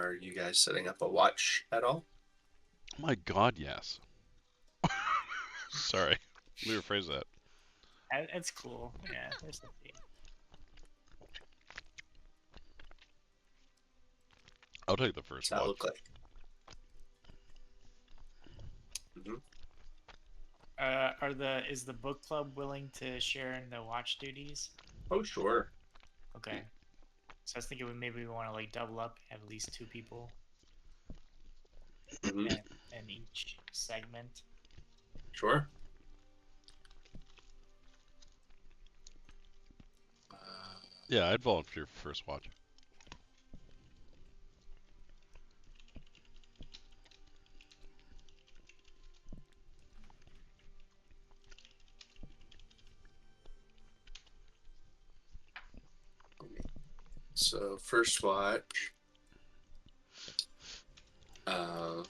Are you guys setting up a watch at all? My God, yes. Sorry. Let me rephrase that. It's cool. Yeah, there's the theme. I'll take the What's first that watch. look like? Hmm. Is the book club willing to share in the watch duties? Oh, sure. Okay. So I was thinking maybe we want to like double up, have at least two people Hmm. in each segment. Sure. Uh, Yeah, I'd volunteer for first watch. so first watch. Uh,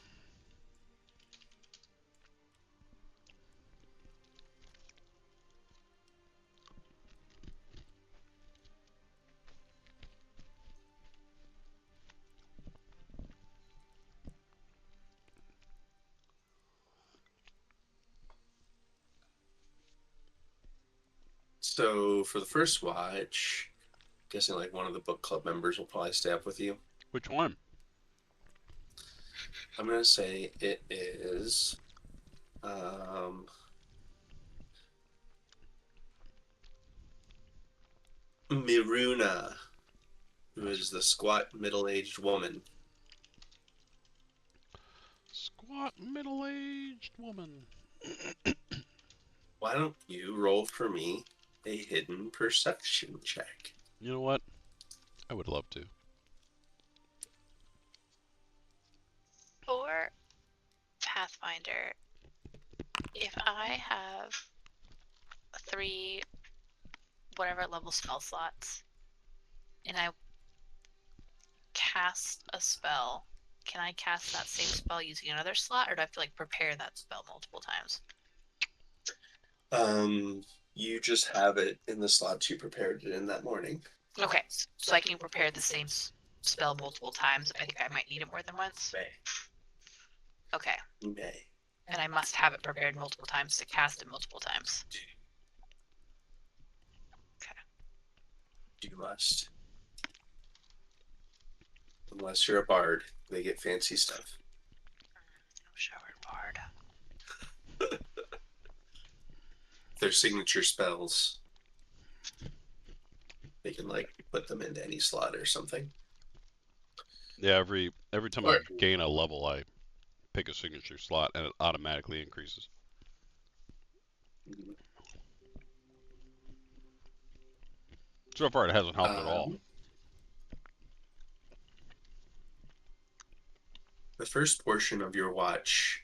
so for the first watch, guessing like one of the book club members will probably stay up with you. Which one? I'm gonna say it is um, Miruna, who That's is the squat middle-aged woman. squat middle-aged woman. Why don't you roll for me a hidden perception check? You know what? I would love to. For Pathfinder, if I have three whatever level spell slots and I cast a spell, can I cast that same spell using another slot, or do I have to like prepare that spell multiple times? You just have it in the slots you prepared it in that morning. Okay, so I can prepare the same spell multiple times. I think I might need it more than once. May. Okay, May. and I must have it prepared multiple times to cast it multiple times. Okay. You must. Unless you're a bard, they get fancy stuff. No showered bard. Their signature spells, they can like put them into any slot or something. Yeah, every time I Or gain a level, I pick a signature slot, and it automatically increases. So far, it hasn't helped at all. um, the first portion of your watch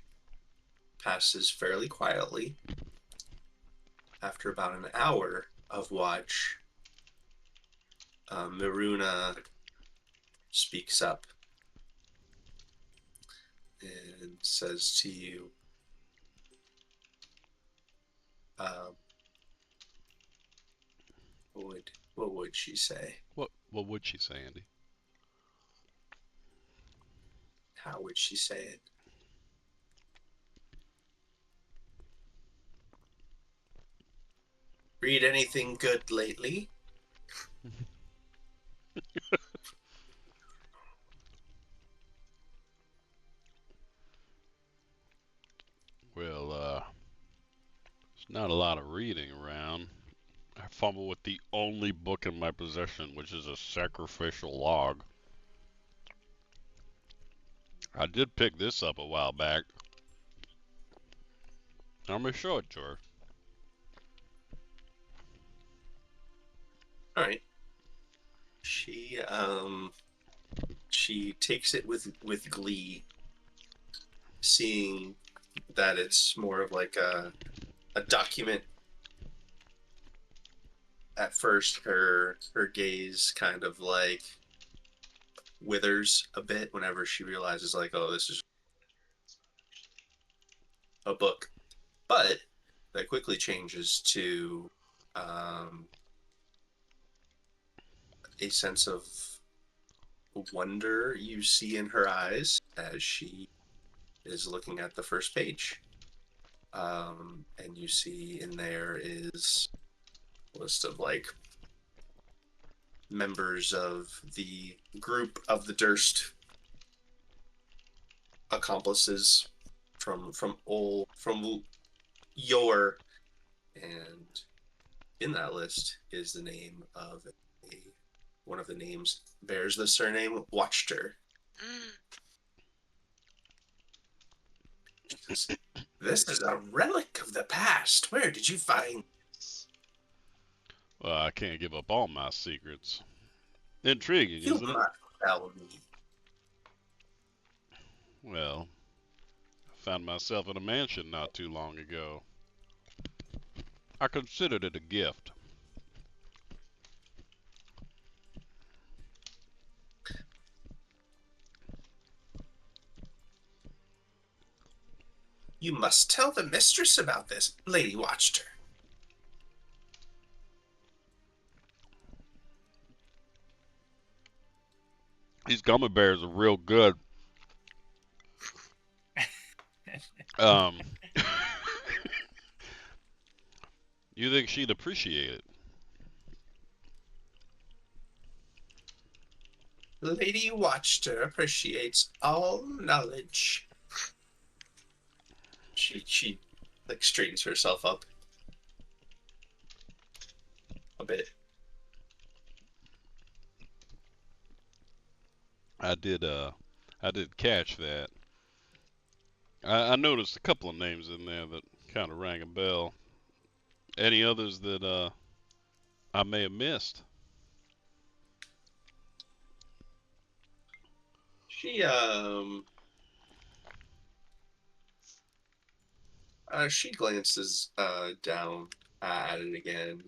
passes fairly quietly. After about an hour of watch, Miruna speaks up and says to you, um, what would she say? What would she say, Andy? How would she say it? Read anything good lately? Well, there's not a lot of reading around. I fumble with the only book in my possession, which is a sacrificial log. I did pick this up a while back. I'm gonna show it to her. All right. She takes it with glee, seeing that it's more of like a document. At first, her gaze kind of like withers a bit whenever she realizes like, oh, this is a book, but that quickly changes to um, a sense of wonder you see in her eyes as she is looking at the first page. And you see in there is a list of like members of the group of the Durst accomplices from your, and in that list is the name of one of the names bears the surname Watchter. This is a relic of the past. Where did you find this? Well, I can't give up all my secrets. Intriguing, You isn't it? must tell me. Well, I found myself in a mansion not too long ago. I considered it a gift. You must tell the mistress about this, Lady Watchter. These gummy bears are real good. Um, you think she'd appreciate it? Lady Watchter appreciates all knowledge. She like straightens herself up a bit. I did catch that. I noticed a couple of names in there that kind of rang a bell. Any others that I may have missed? She glances down at it again.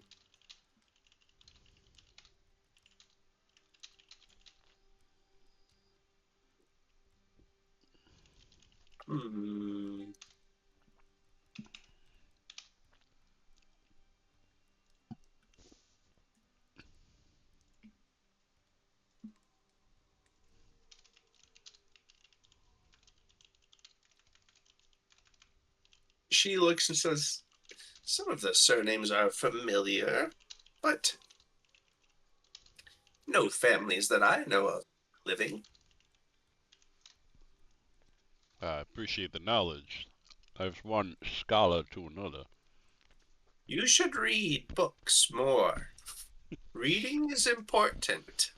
Hmm. She looks and says, some of the surnames are familiar, but no families that I know of living. I appreciate the knowledge. There's one scholar to another. You should read books more. Reading is important.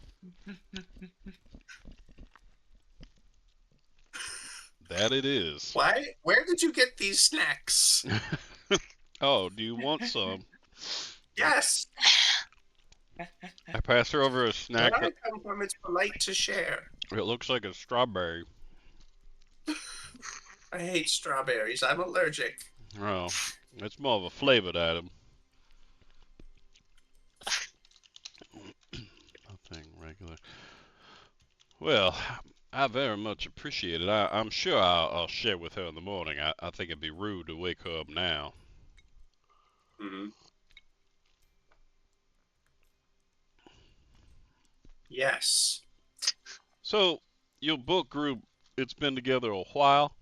That it is. Why? Where did you get these snacks? Oh, do you want some? Yes, I pass her over a where snack I that come from, it's polite to share. it looks like a strawberry. I hate strawberries. I'm allergic. Oh, it's more of a flavored item. Nothing regular. Well, I very much appreciate it. I'm sure I'll share with her in the morning. I think it'd be rude to wake her up now. Mm-hmm. Yes. So, your book group, it's been together a while?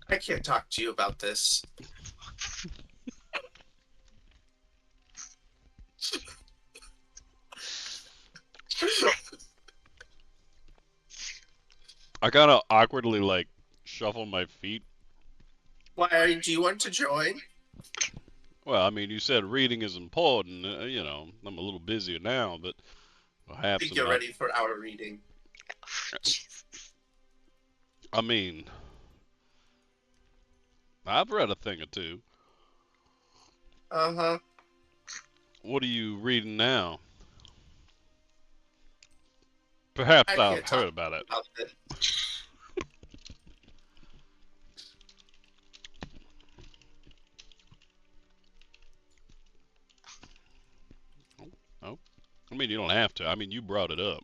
I can't talk to you about this. I kind of awkwardly, like, shuffle my feet. Do you want to join? Well, I mean, you said reading is important. I'm a little busier now, but I perhaps think you're ready for our reading. I mean, I've read a thing or two. Uh-huh. What are you reading now? Perhaps I I've can't talk heard about it. about it. Oh, I mean, you don't have to. I mean, you brought it up.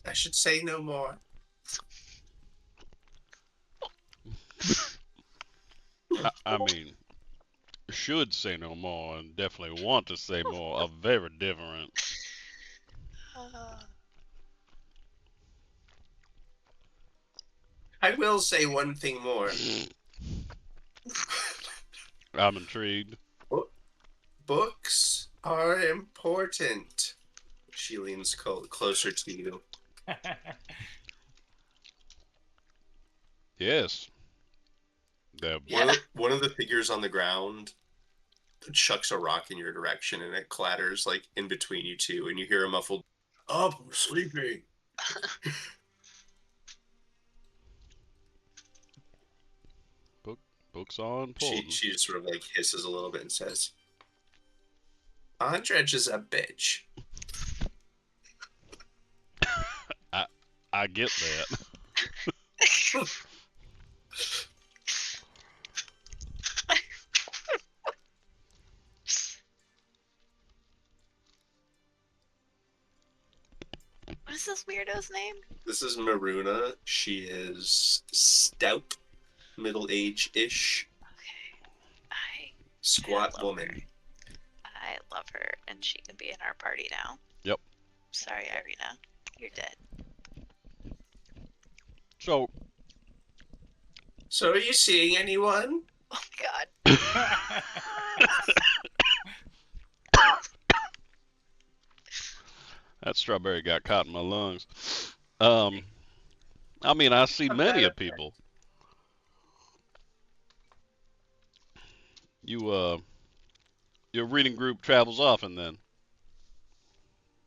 I should say no more. I mean, should say no more and definitely want to say more are very different. I will say one thing more. I'm intrigued. Books are important. She leans closer to you. Yes. The Yeah. One of the figures on the ground chucks a rock in your direction, and it clatters like in between you two, and you hear a muffled, "Up, I'm sleeping." books are She important. she just sort of like hisses a little bit and says, "Andrej is a bitch." I get that. What is this weirdo's name? This is Maruna. She is stout, middle-age-ish, Okay. I squat love woman. her. I love her, and she can be in our party now. Yep. Sorry, Irina. You're dead. So, So are you seeing anyone? Oh God. that strawberry got caught in my lungs. I mean, I see many of people. You, your reading group travels often then.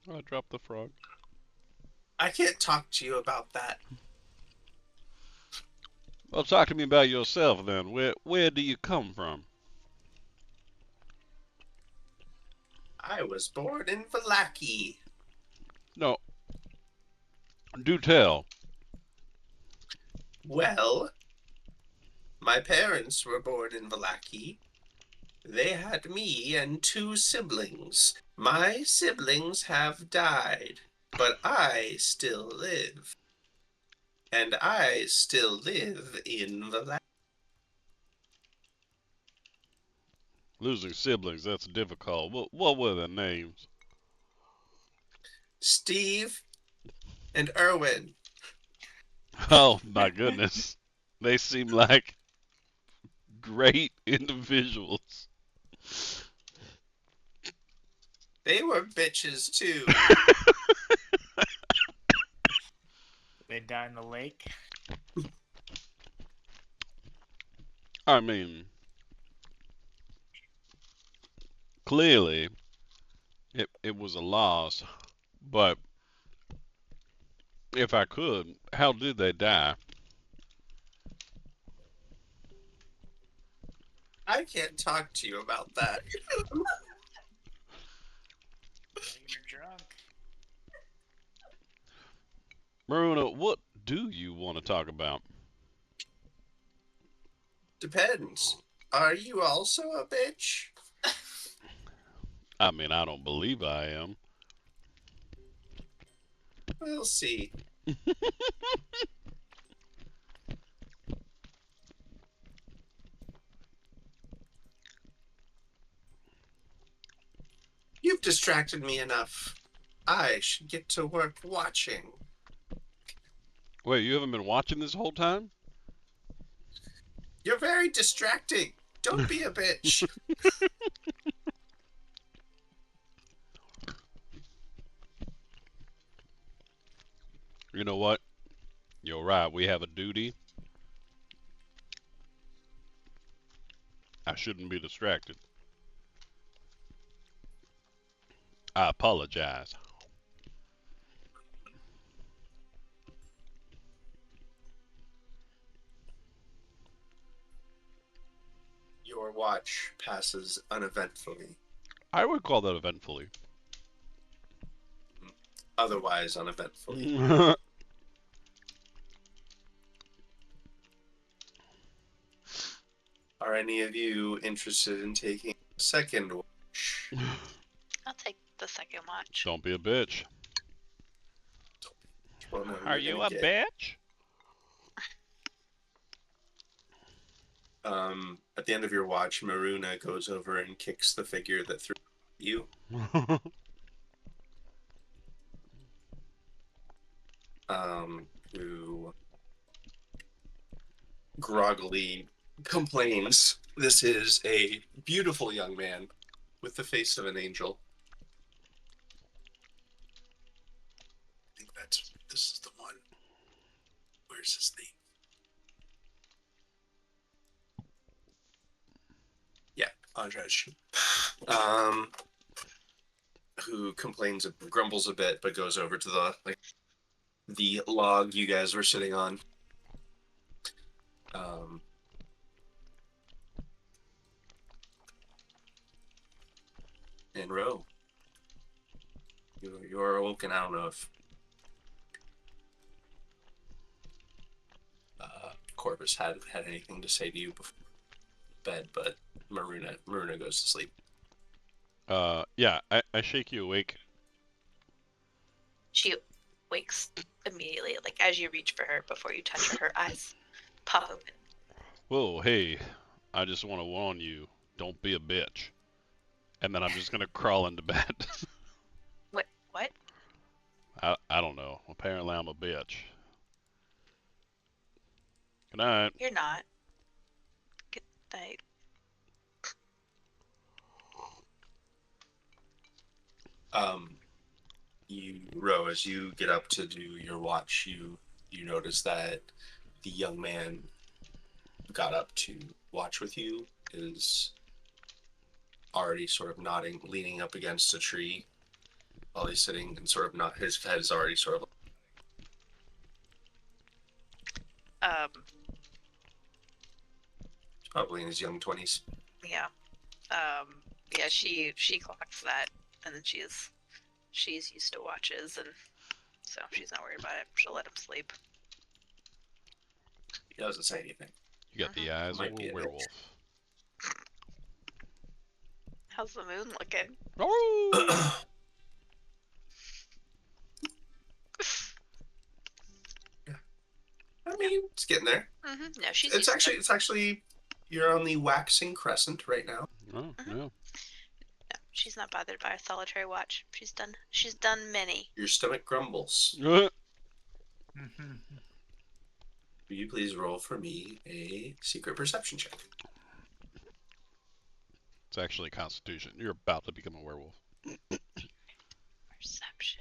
Oh, I dropped the frog. I can't talk to you about that. Well, talk to me about yourself then. Where do you come from? I was born in Vallaki. No, do tell. Well, my parents were born in Vallaki. They had me and two siblings. My siblings have died, but I still live. And I still live in Vallaki. Losing siblings, that's difficult. What were their names? Steve and Erwin. Oh my goodness. They seem like great individuals. They were bitches too. They die in the lake. I mean, clearly it was a loss, but if I could, how did they die? I can't talk to you about that. You're drunk. Maruna, what do you want to talk about? Depends. Are you also a bitch? I mean, I don't believe I am. We'll see. You've distracted me enough. I should get to work watching. Wait, you haven't been watching this whole time? You're very distracting. Don't be a bitch. You know what? You're right. We have a duty. I shouldn't be distracted. I apologize. Your watch passes uneventfully. I would call that eventfully. Otherwise uneventfully. Are any of you interested in taking a second watch? I'll take the second watch. Don't be a bitch. Well, no, Are you're you gonna a get bitch? At the end of your watch, Maruna goes over and kicks the figure that threw you. Who groggily complains, "This is a beautiful young man with the face of an angel." I think this is the one. Where's his name? Yeah, Andrzej. Who grumbles a bit, but goes over to the log you guys were sitting on. And Ro, you're awoken. I don't know if Corvus had anything to say to you before bed, but Maruna goes to sleep. Yeah, I shake you awake. She wakes immediately, like as you reach for her before you touch her, her eyes pop open. Whoa, hey, I just want to warn you, don't be a bitch. And then I'm just gonna crawl into bed. What? I don't know. Apparently I'm a bitch. Good night. You're not. Good night. Ro, as you get up to do your watch, you notice that the young man got up to watch with you is already sort of nodding, leaning up against a tree while he's sitting, and sort of not his head is already sort of probably in his young 20s. Yeah. Yeah, she clocks that, and then she's used to watches, and so she's not worried about it. She'll let him sleep. He doesn't say anything. You got the eyes of Might be a a werewolf. How's the moon looking? Oh! I mean, it's getting there. No, she's. It's actually you're on the waxing crescent right now. Oh, yeah. No, she's not bothered by a solitary watch. She's done many. Your stomach grumbles. Uh, Will you please roll for me a secret perception check? It's actually Constitution. You're about to become a werewolf. Perception.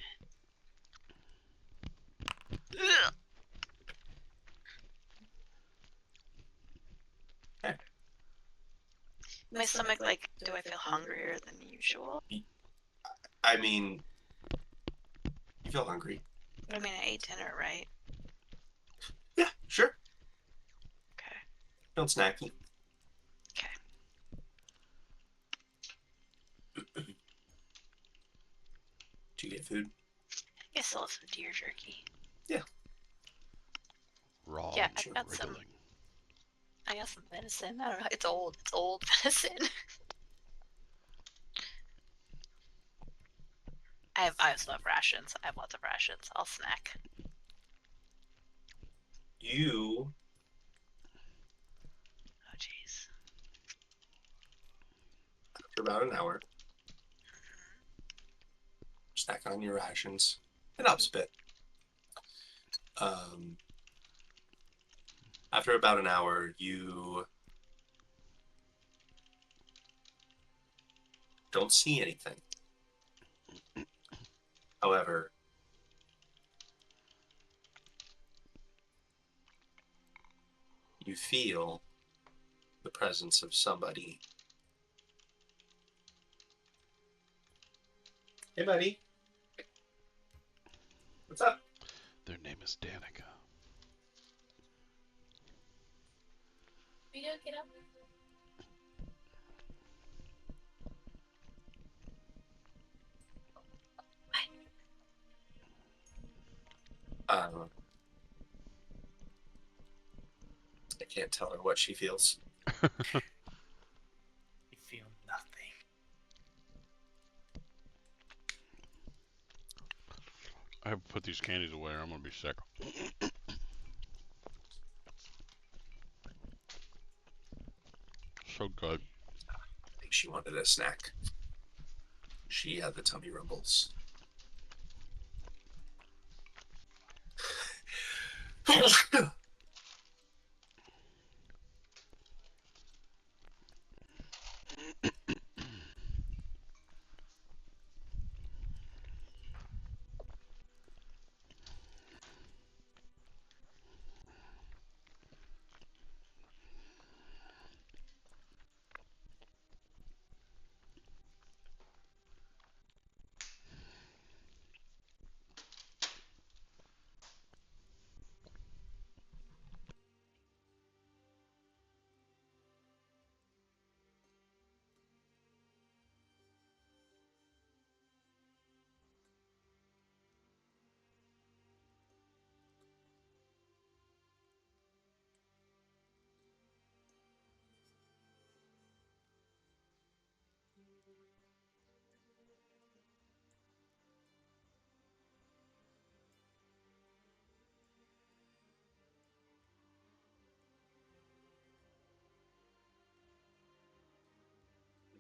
Ugh. Okay. My stomach, like, do I feel hungrier than usual? I mean, you feel hungry. I mean, I ate dinner, right? Yeah, sure. Okay. Don't snacky. Okay. Do you get food? I guess I'll have some deer jerky. Yeah. Raw Yeah, and I've got some. wriggling. I got some venison. I don't know. It's old. It's old venison. I also have rations. I have lots of rations. I'll snack. You Oh, jeez. after about an hour, snack on your rations. It helps a bit. After about an hour, you don't see anything. However, you feel the presence of somebody. Hey, buddy. What's up? Their name is Danica. Are you gonna get up? I can't tell her what she feels. You feel nothing. I have to put these candies away or I'm gonna be sick. So good. I think she wanted a snack. She had the tummy rumbles.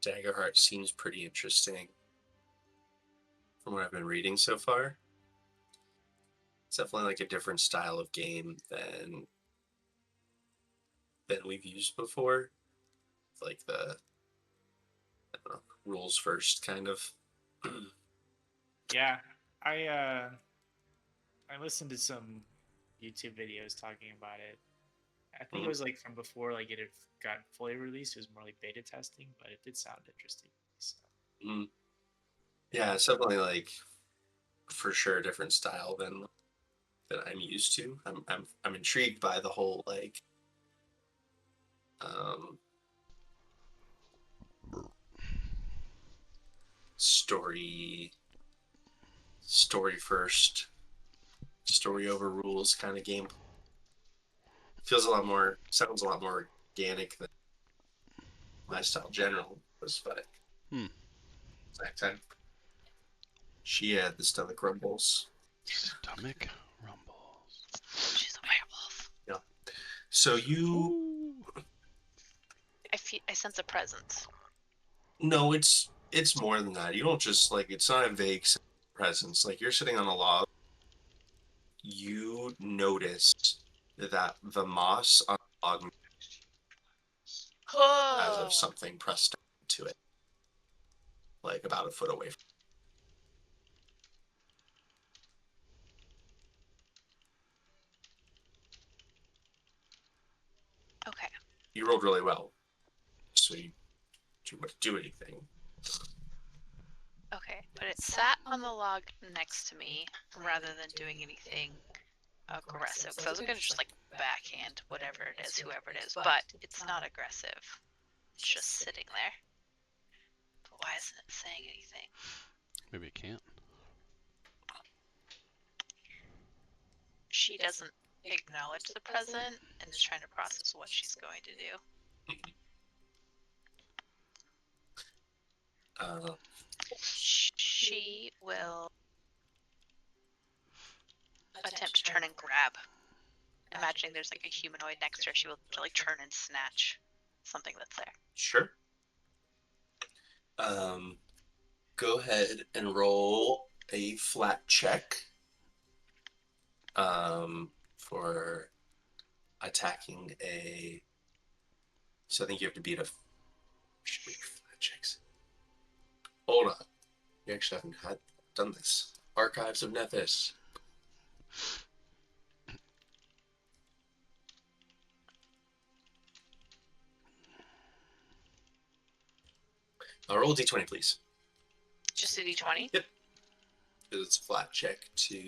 Daggerheart seems pretty interesting from what I've been reading so far. It's definitely like a different style of game than we've used before. Like the I don't know, rules first kind of. Yeah, I listened to some YouTube videos talking about it. I think it was like from before like it had got fully released. It was more like beta testing, but it did sound interesting. So. Yeah, it's definitely like for sure a different style than I'm used to. I'm intrigued by the whole like um story first, story over rules kind of game. Feels a lot more, sounds a lot more organic than my style general was, but exact time. She had the stomach rumbles. Stomach rumbles. She's a werewolf. Yeah. So you Ooh. I sense a presence. no, it's more than that. You don't just like it's not a vague presence. Like you're sitting on a log, you notice that the moss on the log as of Oh. something pressed to it, like about a foot away from Okay. you. Rolled really well, so you do anything. Okay, but it sat on the log next to me rather than doing anything aggressive. Because I was gonna just like backhand whatever it is, whoever it is, but it's not aggressive. It's just sitting there. But why isn't it saying anything? Maybe it can't. She doesn't acknowledge the present and is trying to process what she's going to do. She will attempt to turn and grab. Imagining there's like a humanoid next to her, she will like turn and snatch something that's there. Sure. Go ahead and roll a flat check. For attacking a. So I think you have to beat a. Should be flat checks. Hold on. You actually haven't done this. Archives of Nephis. Roll a d20, please. Just a d20? Yep. Because it's a flat check to.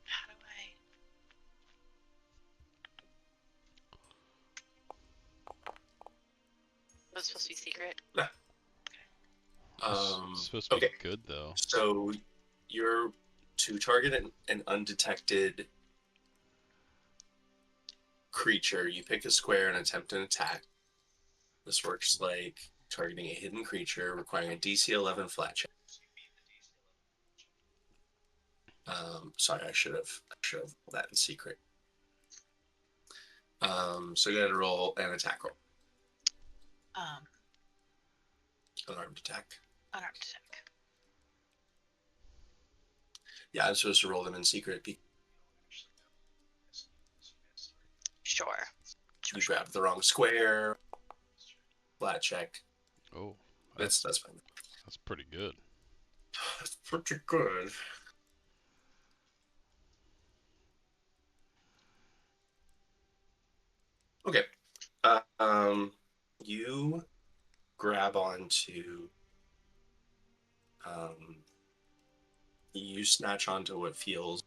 How do I? Was it supposed to be secret? No. It's supposed to be Okay. good though. So you're to target an undetected creature. You pick a square and attempt an attack. This works like targeting a hidden creature requiring a DC 11 flat check. Sorry, I should have rolled that in secret. So you got to roll an attack roll, Um, unarmed attack. unarmed attack. Yeah, I'm supposed to roll them in secret. Sure. You grabbed the wrong square. Flat check. Oh, That's fine. that's pretty good. That's pretty good. Okay. You grab onto. You snatch onto what feels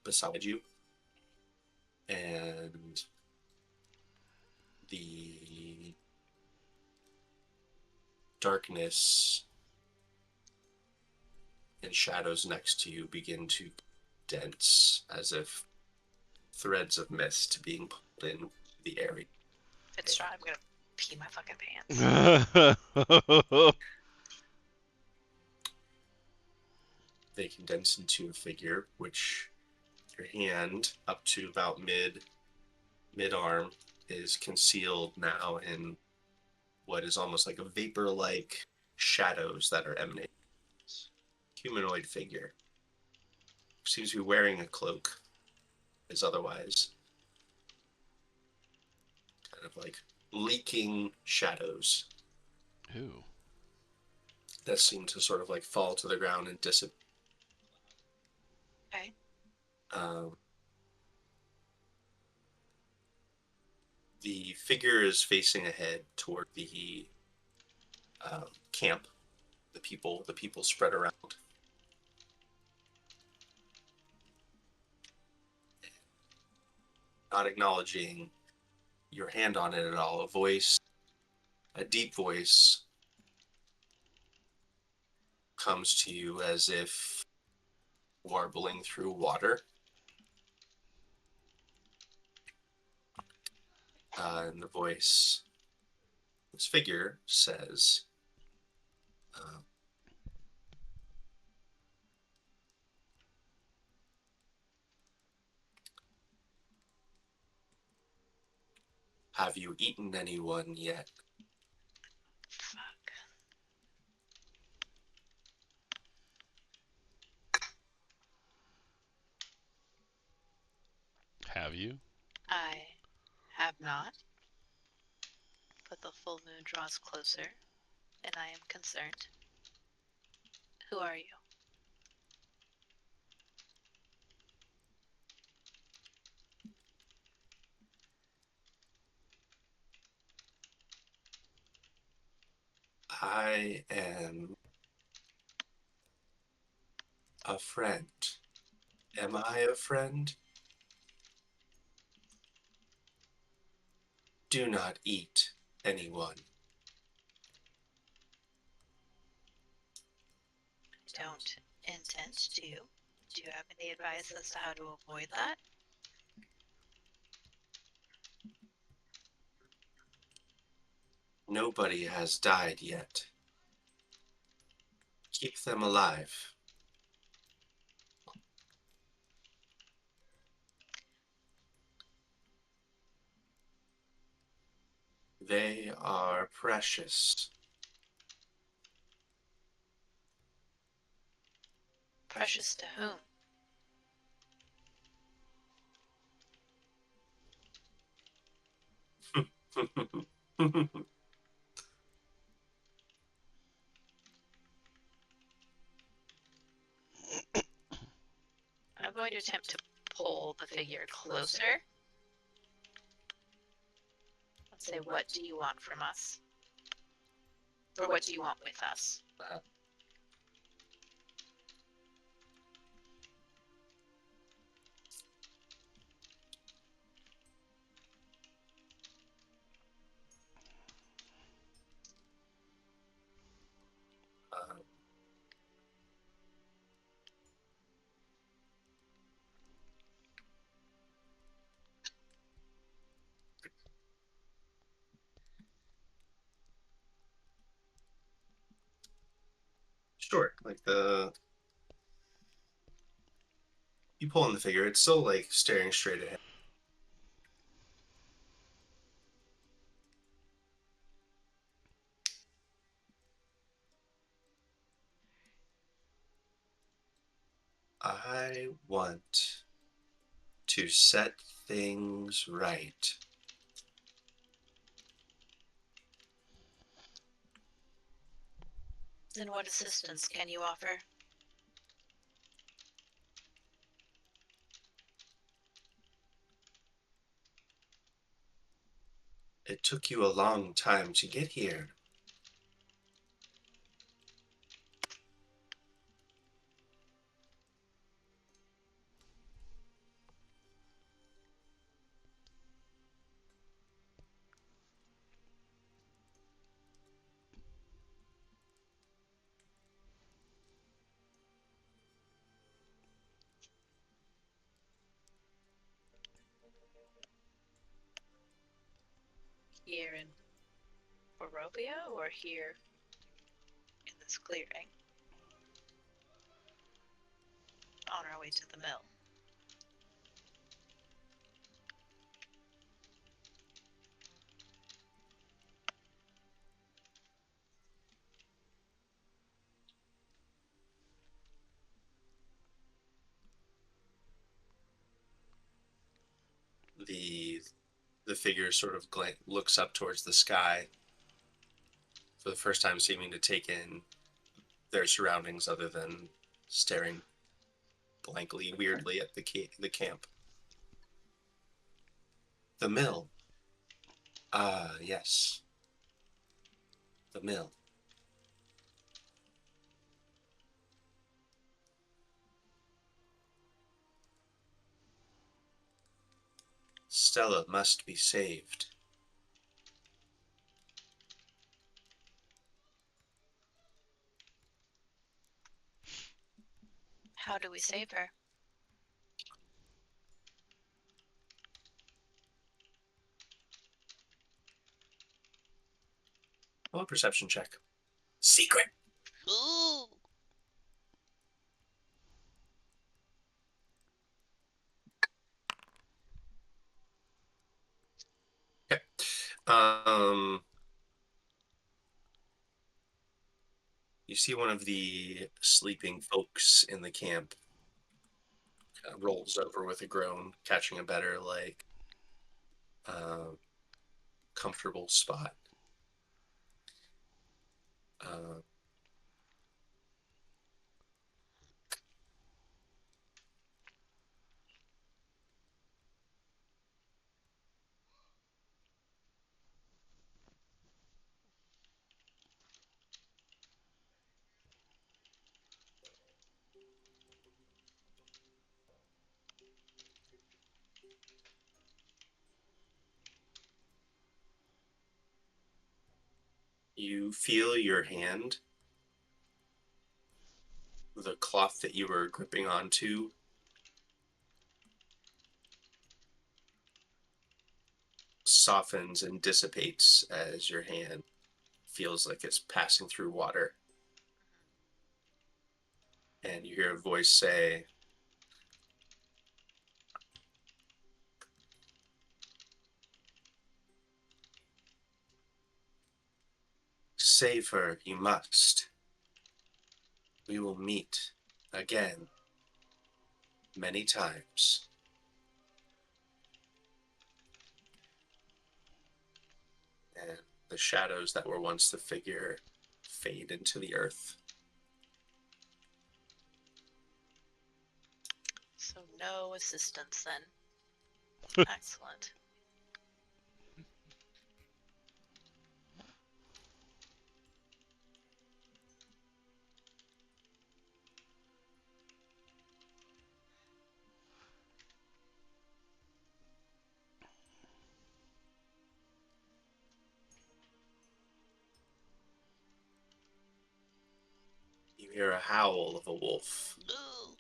beside you, and the darkness and shadows next to you begin to dense as if threads of mist being pulled in the area. It's Strahd. I'm gonna pee my fucking pants. They condense into a figure, which your hand up to about mid arm is concealed now in what is almost like a vapor-like shadows that are emanating. Humanoid figure. Seems to be wearing a cloak. Is otherwise kind of like leaking shadows Ooh. that seem to sort of like fall to the ground and dissipate. Okay. The figure is facing ahead toward the camp. The people spread around. Not acknowledging your hand on it at all. A deep voice, comes to you as if warbling through water. And the voice, this figure says, have you eaten anyone yet? Fuck. Have you? I have not. But the full moon draws closer, and I am concerned. Who are you? I am a friend. Am I a friend? Do not eat anyone. Don't intend to. Do you have any advice as to how to avoid that? Nobody has died yet. Keep them alive. They are precious. Precious to whom? I'm going to attempt to pull the figure closer. Let's say, what do you want from us? Or what do you want with us? Sure. Like the You pull on the figure. It's still like staring straight ahead. I want to set things right. Then what assistance can you offer? It took you a long time to get here. Here in Barovia or here in this clearing? On our way to the mill. The figure sort of looks up towards the sky, for the first time seeming to take in their surroundings other than staring blankly, weirdly at the camp. The mill. Ah, yes. The mill. Stella must be saved. How do we save her? Roll a perception check. Secret. Ooh. Okay. You see one of the sleeping folks in the camp rolls over with a groan, catching a better, like, comfortable spot. Uh, you feel your hand, the cloth that you were gripping onto, softens and dissipates as your hand feels like it's passing through water. And you hear a voice say, "Save her, you must. We will meet again many times." And the shadows that were once the figure fade into the earth. So no assistance then. Excellent. You hear a howl of a wolf. Ooh.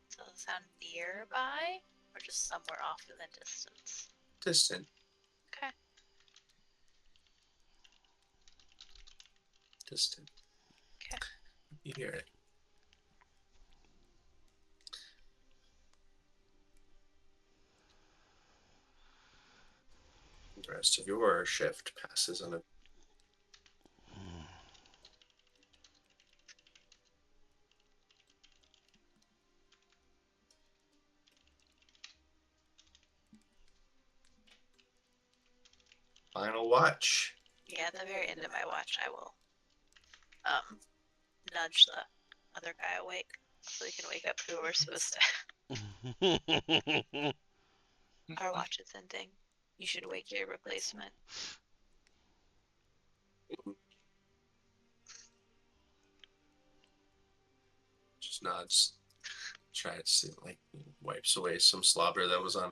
So the sound nearby or just somewhere off in the distance? Distant. Okay. Distant. Okay. You hear it. The rest of your shift passes on a final watch. Yeah, at the very end of my watch, I will nudge the other guy awake so we can wake up who we're supposed to. Our watch is ending. You should wake your replacement. Just nods. Tries to wipes away some slobber that was on.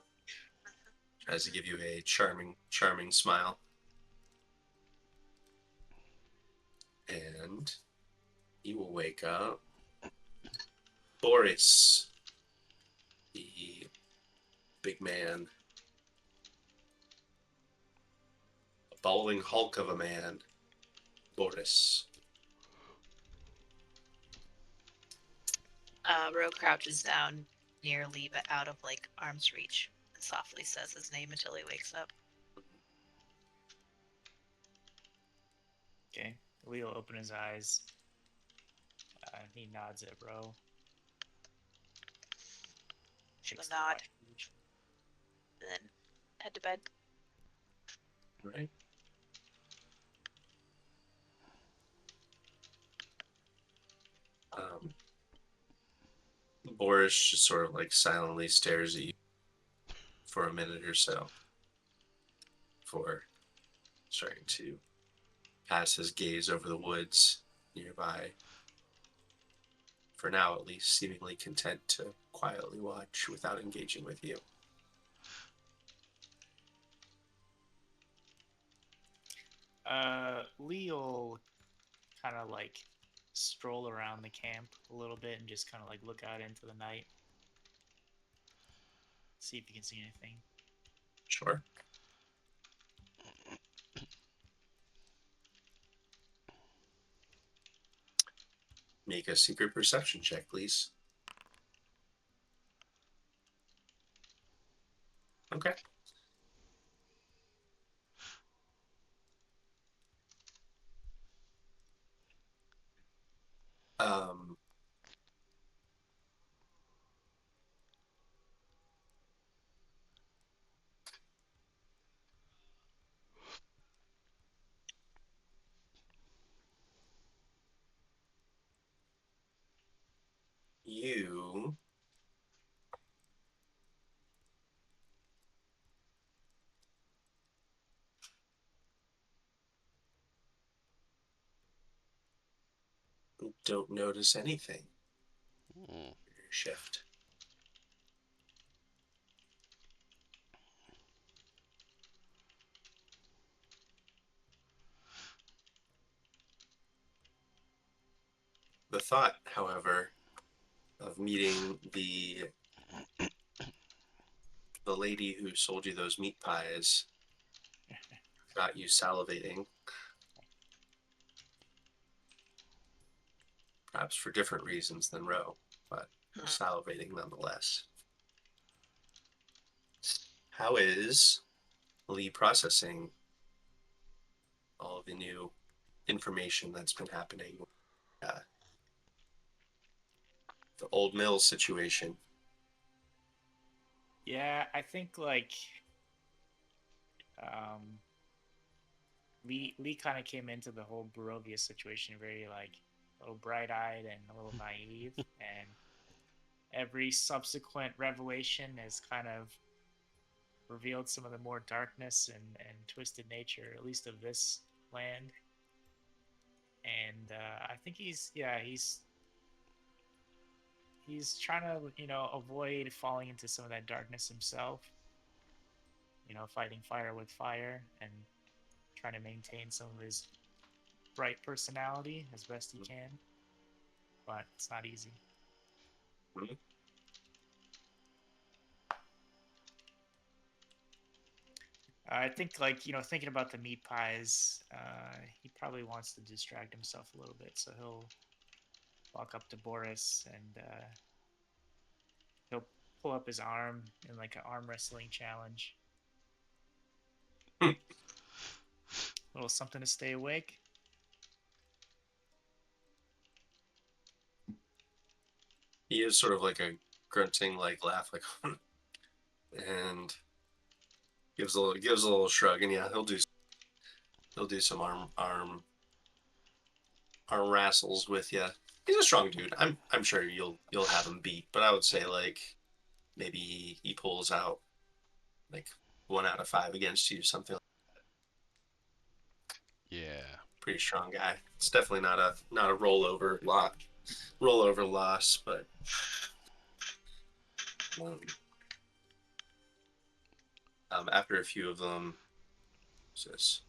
Tries to give you a charming smile. And you will wake up. Boris, the big man, a bowling hulk of a man. Boris. Ro crouches down nearly but out of arm's reach and softly says his name until he wakes up. Okay. Lee will open his eyes. He nods at Ro. She'll nod. And then head to bed. Right. Boris just sort of silently stares at you for a minute or so before starting to pass his gaze over the woods nearby. For now, at least, seemingly content to quietly watch without engaging with you. Lee will kind of stroll around the camp a little bit and just kind of look out into the night. See if you can see anything. Sure. Make a secret perception check, please. Okay. You don't notice anything in your shift. The thought, however, of meeting the lady who sold you those meat pies got you salivating. Perhaps for different reasons than Ro, but salivating nonetheless. How is Lee processing all of the new information that's been happening? The old mill situation. Yeah, I think Lee kind of came into the whole Barovia situation very a little bright-eyed and a little naive, and every subsequent revelation has kind of revealed some of the more darkness and twisted nature, at least of this land. And I think he's trying to avoid falling into some of that darkness himself. Fighting fire with fire and trying to maintain some of his bright personality as best he can. But it's not easy. Mm-hmm. I think thinking about the meat pies, he probably wants to distract himself a little bit, so he'll walk up to Boris and he'll pull up his arm in an arm wrestling challenge. little something to stay awake. He is sort of like a grunting like laugh, like, and gives a little shrug, and yeah, he'll do some arm wrestles with you. He's a strong dude. I'm sure you'll have him beat, but I would say like maybe he pulls out like 1 out of 5 against you, something like Yeah. pretty strong guy. It's definitely not a rollover loss, but um, after a few of them, says,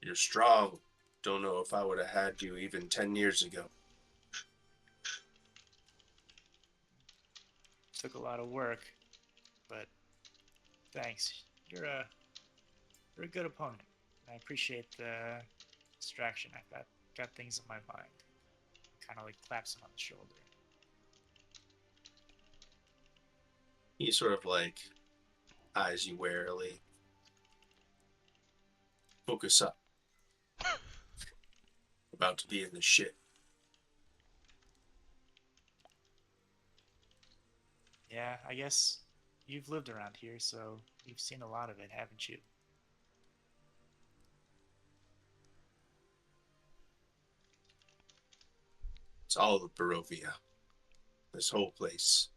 "You're strong. Don't know if I would have had you even 10 years ago." Took a lot of work, but thanks. You're a good opponent. I appreciate the distraction. I've got things in my mind. Kind of like claps him on the shoulder. He sort of like eyes you warily. Focus up. About to be in the shit. Yeah, I guess you've lived around here, so you've seen a lot of it, haven't you? It's all of Barovia. This whole place.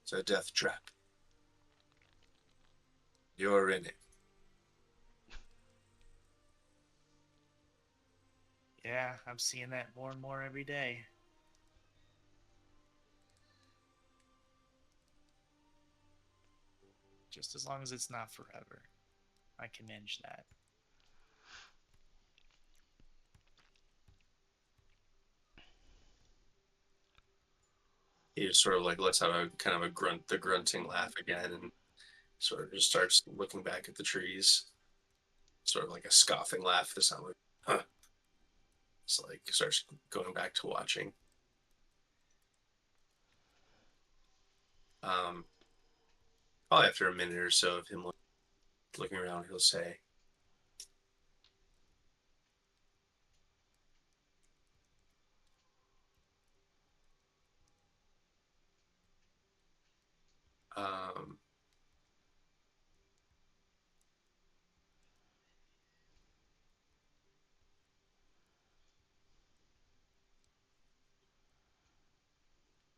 It's a death trap. You're in it. Yeah, I'm seeing that more and more every day. Just as long as it's not forever, I can manage that. He just sort of like lets out a kind of a the grunting laugh again, and sort of just starts looking back at the trees. Sort of like a scoffing laugh. This time, like, huh. It's like starts going back to watching. Um, Probably after a minute or so of him looking around, he'll say, um,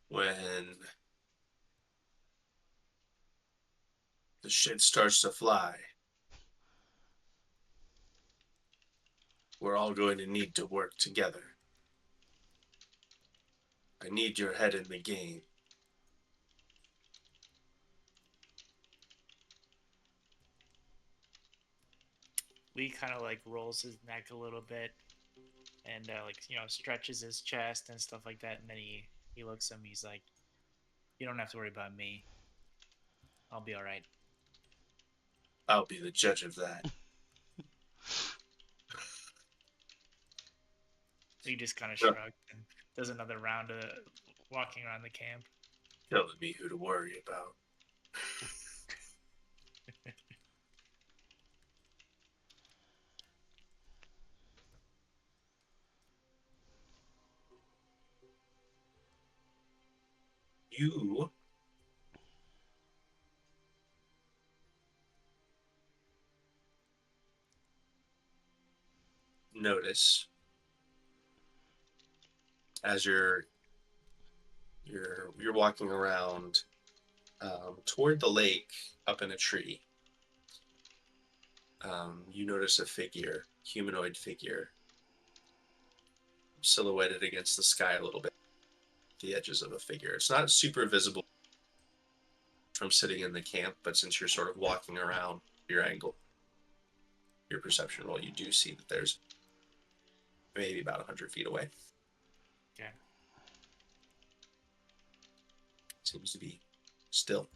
"When the shit starts to fly, we're all going to need to work together. I need your head in the game." Lee kind of like rolls his neck a little bit and like stretches his chest and stuff like that, and then he looks at me. He's like, "You don't have to worry about me. I'll be all right." I'll be the judge of that. He just kind of No, shrugged and does another round of walking around the camp. telling me who to worry about. You notice as you're walking around toward the lake up in a tree. You notice a figure, humanoid figure, silhouetted against the sky a little bit. The edges of a figure. It's not super visible from sitting in the camp, but since you're sort of walking around your angle, your perception roll, you do see that there's maybe about 100 feet away. Yeah. Seems to be still.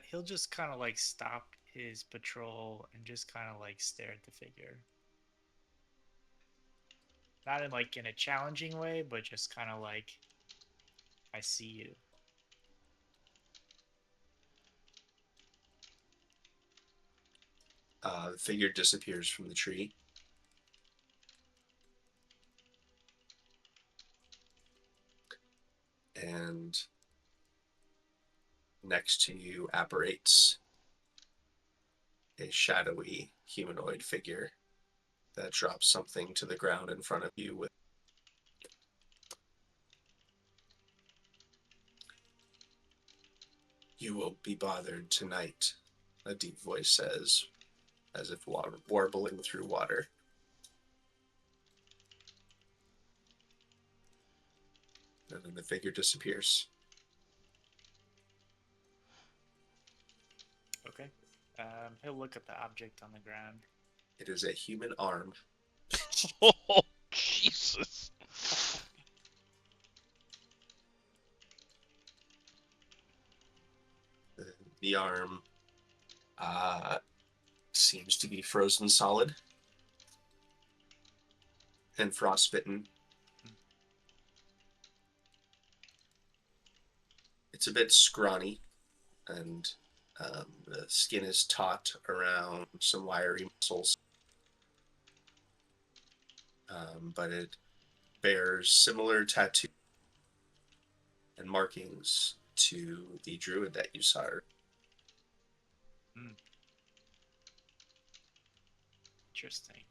He'll just kind of like stop his patrol and just kind of like stare at the figure. Not in like in a challenging way, but just kind of like I see you. The figure disappears from the tree. And next to you apparates a shadowy humanoid figure that drops something to the ground in front of you with "You won't be bothered tonight," a deep voice says, as if warbling through water. And then the figure disappears. Okay. He'll look at the object on the ground. It is a human arm. Oh, Jesus. The arm seems to be frozen solid and frostbitten. It's a bit scrawny, and the skin is taut around some wiry muscles. But it bears similar tattoos and markings to the druid that you saw. Interesting.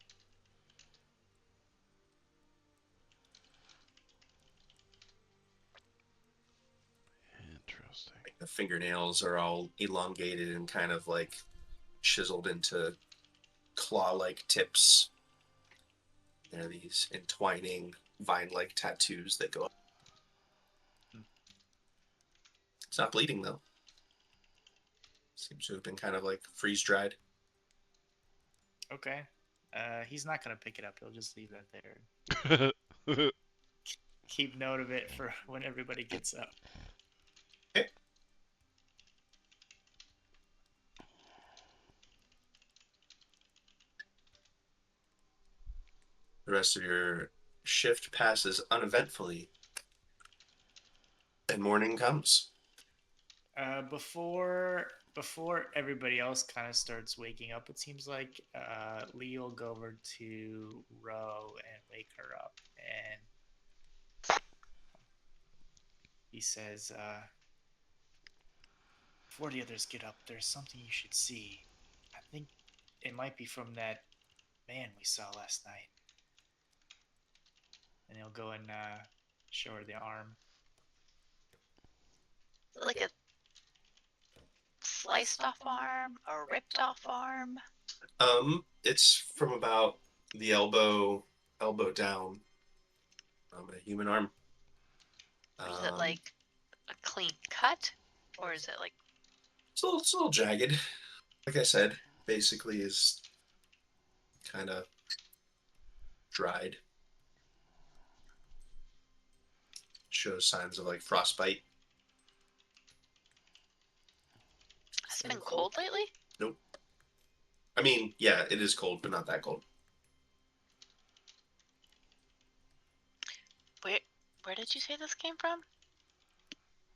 Interesting. Like the fingernails are all elongated and kind of like chiseled into claw-like tips. There are these entwining vine-like tattoos that go up. It's not bleeding though. Seems to have been kind of like freeze-dried. Okay. He's not gonna pick it up. He'll just leave that there. Keep note of it for when everybody gets up. Okay. The rest of your shift passes uneventfully, and morning comes. Before everybody else kind of starts waking up, it seems like Lee will go over to Ro and wake her up, and he says, "Before the others get up, there's something you should see. I think it might be from that man we saw last night." And he'll go and show her the arm. Like a sliced off arm, a ripped off arm. It's from about the elbow down. A human arm. Is it like a clean cut, or is it like? It's a little jagged. Like I said, basically is kind of dried. Shows signs of like frostbite. Has it been cold lately? Nope. I mean, yeah, it is cold, but not that cold. Where did you say this came from?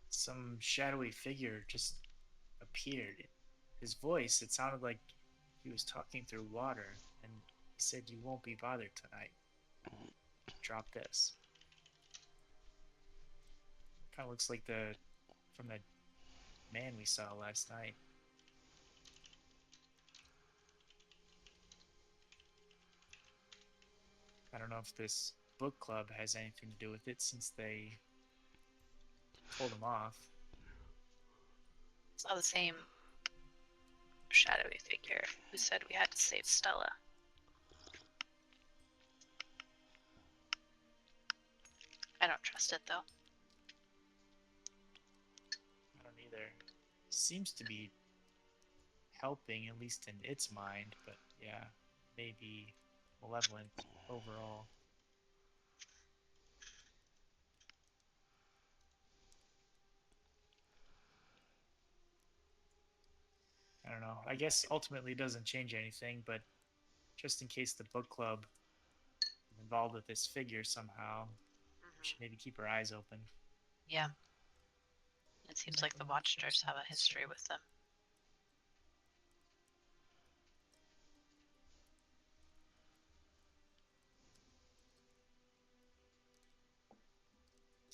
Some shadowy figure just appeared. His voice, it sounded like he was talking through water, and he said, "You won't be bothered tonight. Drop this." Kind of looks like from the man we saw last night. I don't know if this book club has anything to do with it, since they told him off. Saw the same shadowy figure who said we had to save Stella. I don't trust it though. I don't either. Seems to be helping, at least in its mind, but yeah, maybe malevolent overall. I don't know. I guess ultimately it doesn't change anything, but just in case the book club involved with this figure somehow. We should maybe keep our eyes open. Yeah. It seems like the Watchers have a history with them.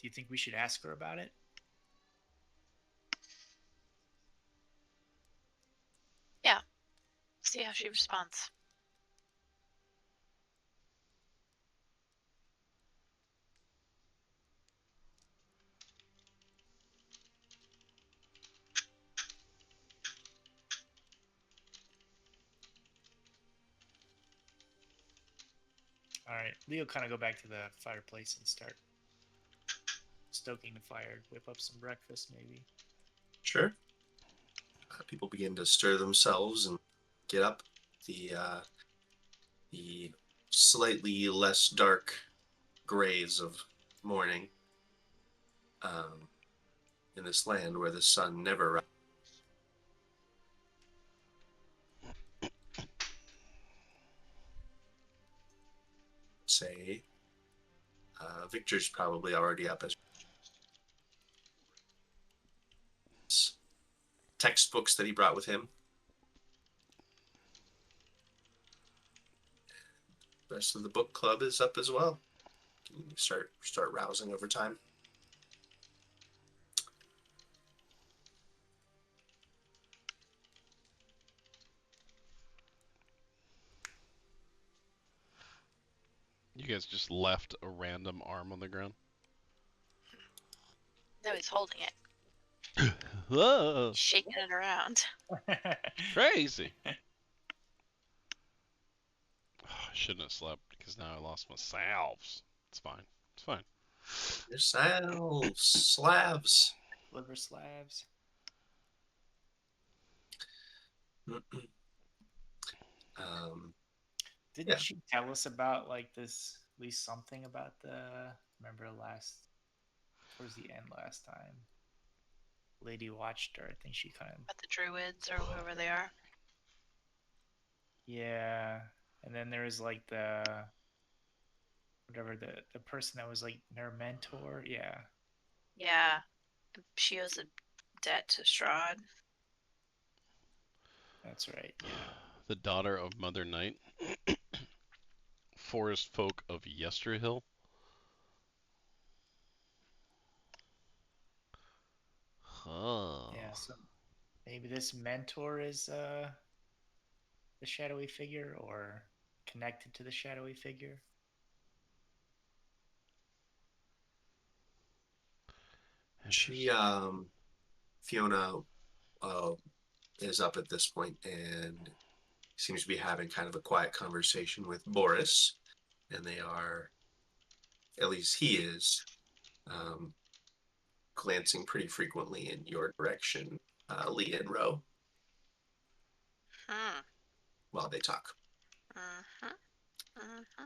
Do you think we should ask her about it? Yeah. See how she responds. All right, Leo kind of go back to the fireplace and start stoking the fire, whip up some breakfast maybe. Sure. People begin to stir themselves and get up. The slightly less dark grays of morning in this land where the sun never rises. Say, Victor's probably already up as textbooks that he brought with him. The rest of the book club is up as well. You start rousing over time. You guys just left a random arm on the ground? No, he's holding it. Whoa! Shaking it around. Crazy! I shouldn't have slept because now I lost my salves. It's fine. It's fine. Yourselves, slabs. Liver slabs. Didn't Yeah. she tell us about like this? At least something about the. Remember towards the end last time. Lady watched her. I think she kind of. But the druids or whoever they are. Yeah, and then there was like the person that was like their mentor. Yeah. Yeah. She owes a debt to Strahd. That's right. Yeah. The daughter of Mother Night. Forest folk of Yesterhill. Huh. Yeah. So maybe this mentor is the shadowy figure or connected to the shadowy figure. She, Fiona, is up at this point and seems to be having kind of a quiet conversation with Boris, and they are, at least he is, glancing pretty frequently in your direction, Lee and Roe, Hmm. while they talk. Mm-hmm. Mm-hmm.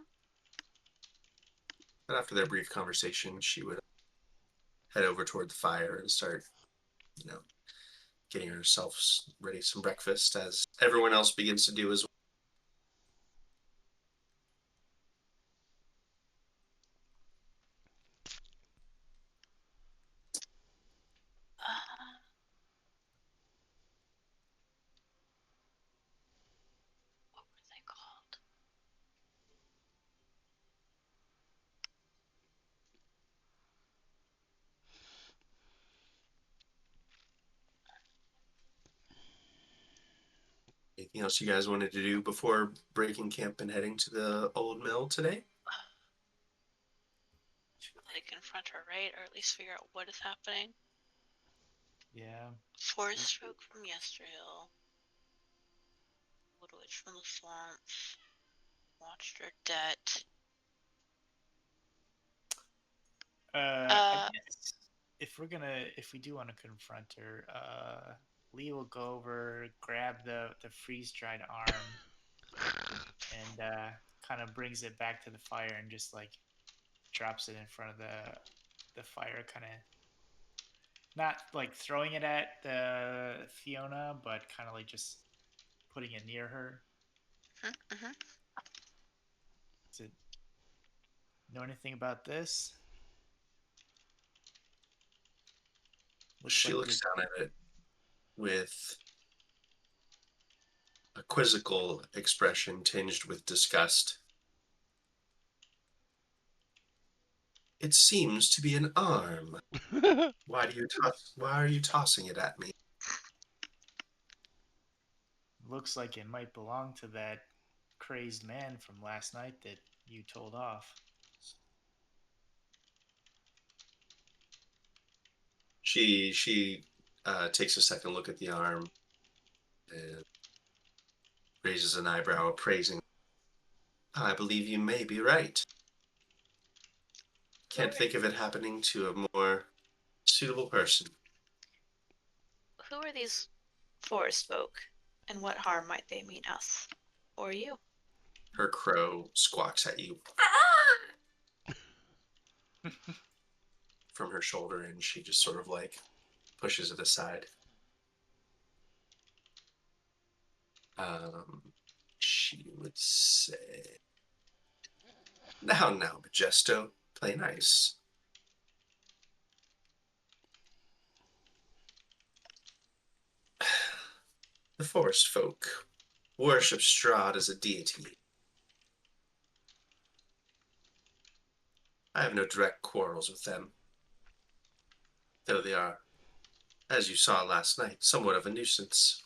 But after their brief conversation, she would head over toward the fire and start, getting herself ready some breakfast as everyone else begins to do as well. What were they called? Anything else you guys wanted to do before breaking camp and heading to the old mill today? Should probably confront her, right? Or at least figure out what is happening. Yeah. Forest folk from Yesterhill. Wood witch from the swamps. Watched her debt. I guess if we do want to confront her, Lee will go over, grab the freeze dried arm, and kind of brings it back to the fire and just like drops it in front of the fire, kind of not like throwing it at the Fiona, but kind of like just putting it near her Mm-hmm. to Know anything about this? Looks She like looks down at it with a quizzical expression tinged with disgust. It seems to be an arm. Why are you tossing it at me? looks like it might belong to that crazed man from last night that you told off. She takes a second look at the arm and raises an eyebrow appraising. I believe you may be right. Can't think of it happening to a more suitable person. Who are these forest folk, and what harm might they mean us or you? Her crow squawks at you from her shoulder, and she just sort of like pushes it aside. She would say, now, Majesto, play nice. The forest folk worship Strahd as a deity. I have no direct quarrels with them, though they are, as you saw last night, somewhat of a nuisance.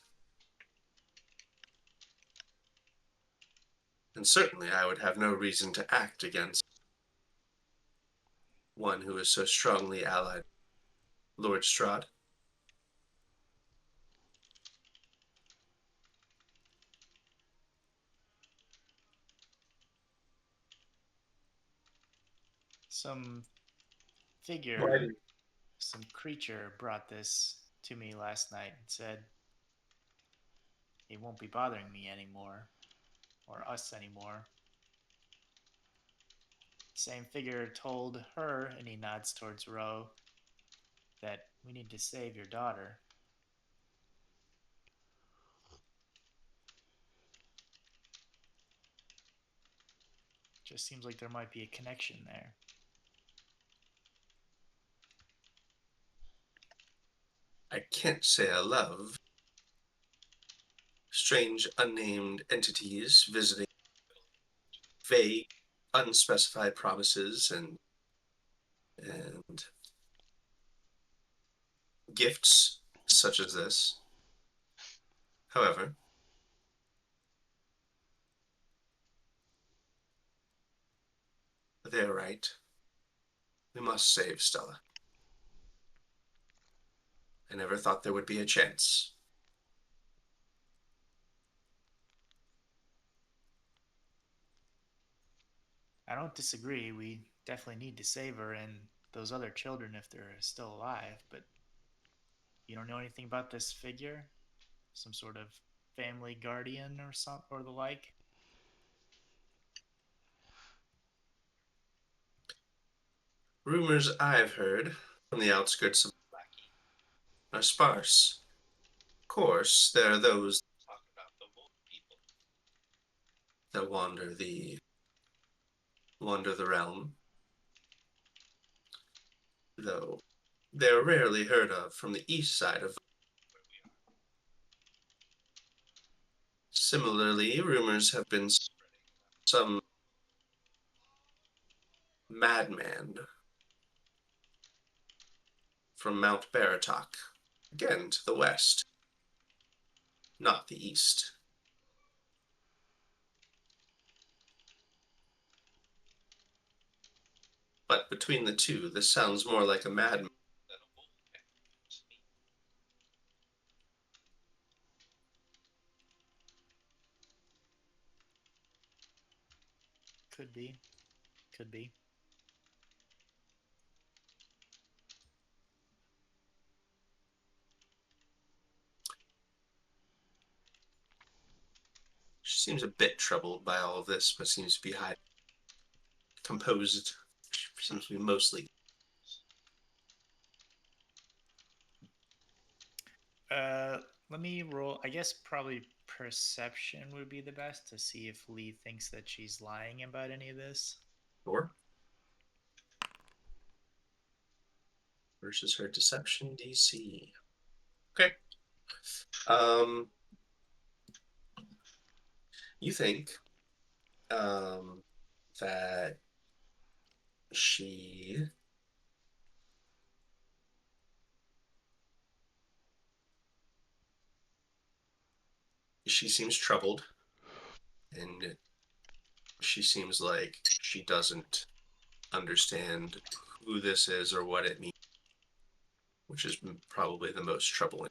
And certainly I would have no reason to act against one who is so strongly allied, Lord Strahd. Some figure, Why? some creature brought this to me last night and said it won't be bothering me anymore, or us anymore. Same figure told her, and he nods towards Ro, that we need to save your daughter. Just seems like there might be a connection there. I can't say I love strange unnamed entities visiting vague, unspecified promises and gifts such as this. However, they're right. We must save Stella. I never thought there would be a chance. I don't disagree. We definitely need to save her and those other children if they're still alive, but you don't know anything about this figure? Some sort of family guardian or some or the like? Rumors I've heard from the outskirts of Blackie are sparse. Of course, there are those that talk about the wolf people that wander the realm, though they're rarely heard of from the east side of where we are. Similarly, rumors have been spreading about some madman from Mount Baratok, again to the west, not the east. But between the two, this sounds more like a madman than a wolf pack to me. Could be. Could be. She seems a bit troubled by all of this, but seems to be high composed. She seems to be mostly. Let me roll. I guess probably perception would be the best to see if Lee thinks that she's lying about any of this. Sure. versus her deception DC. Okay. Um, you think that she seems troubled, and she seems like she doesn't understand who this is or what it means, which is probably the most troubling.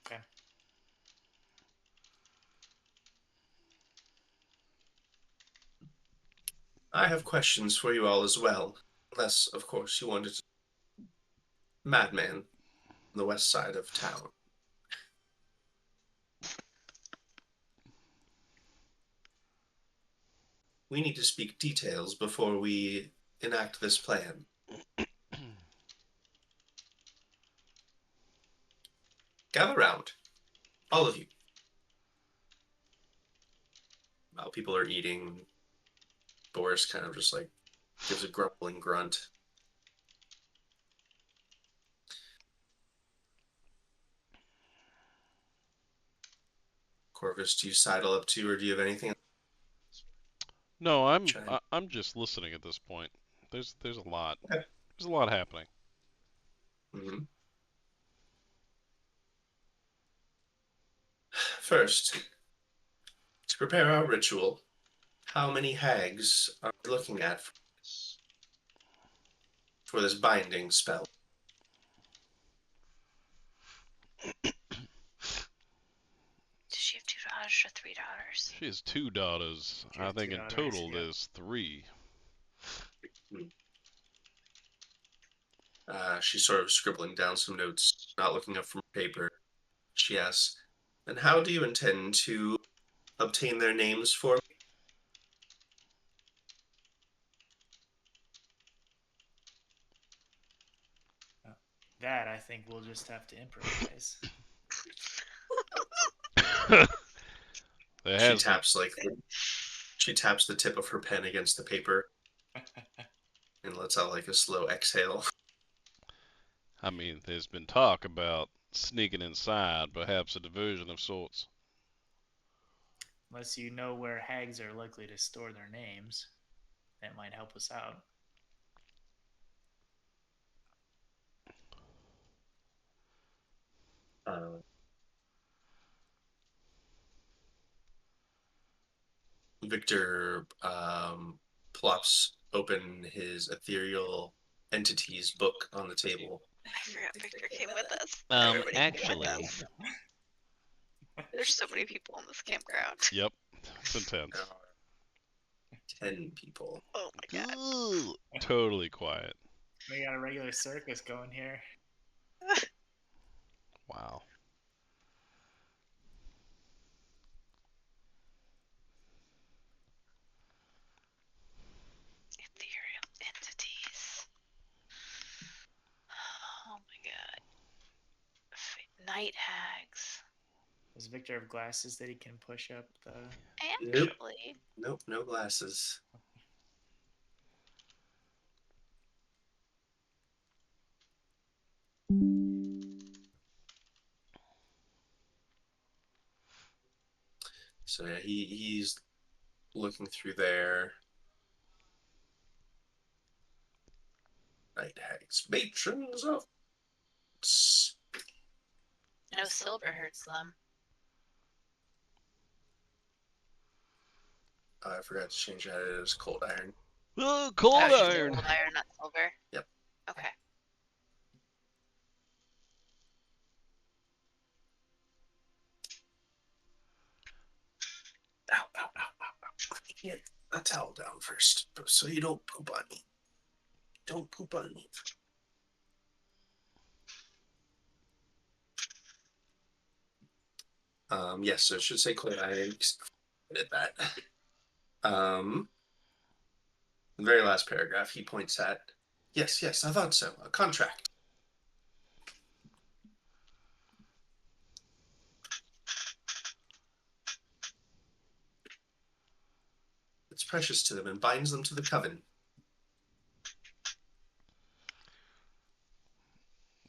Okay. I have questions for you all as well, unless, of course, you wanted to. Madman on the west side of town. We need to speak details before we enact this plan. Gather round, all of you. While people are eating, Boris kind of just like gives a grumbling grunt. Corvus, do you sidle up to, or do you have anything? No, Chime. I'm just listening at this point. There's a lot. Okay. There's a lot happening. Mm-hmm. First, to prepare our ritual, how many hags are we looking at for this binding spell? Does she have $2 or $3? She has two daughters. She I has think two in daughters, total yeah. there's three. She's sort of scribbling down some notes, not looking up from paper. She asks, "And how do you intend to obtain their names for me?" That I think we'll just have to improvise. There She has been taps she taps the tip of her pen against the paper and lets out like a slow exhale. I mean, there's been talk about sneaking inside, perhaps a diversion of sorts. Unless you know where hags are likely to store their names, that might help us out. Uh, Victor plops open his ethereal entities book on the table. I forgot Victor came with us. Everybody came with Actually, us. There's so many people in this campground. yep, it's intense. There are 10 people. Oh my god. Ooh, totally quiet. We got a regular circus going here. Wow. Ethereal entities. Oh my god. Night hags. Does Victor have glasses that he can push up the? Actually. Nope, no glasses. So yeah, he's looking through there. Night hags, matrons of. No silver hurts them. I forgot to change that. It is cold iron. Oh, cold she's iron. gold iron, not silver. Yep. Okay. Ow, ow, ow, ow, ow. Get a towel down first, so you don't poop on me. Don't poop on me. Yes, so it should say cold iron. Did that. The very last paragraph, he points at. Yes, I thought so. A contract. It's precious to them and binds them to the coven.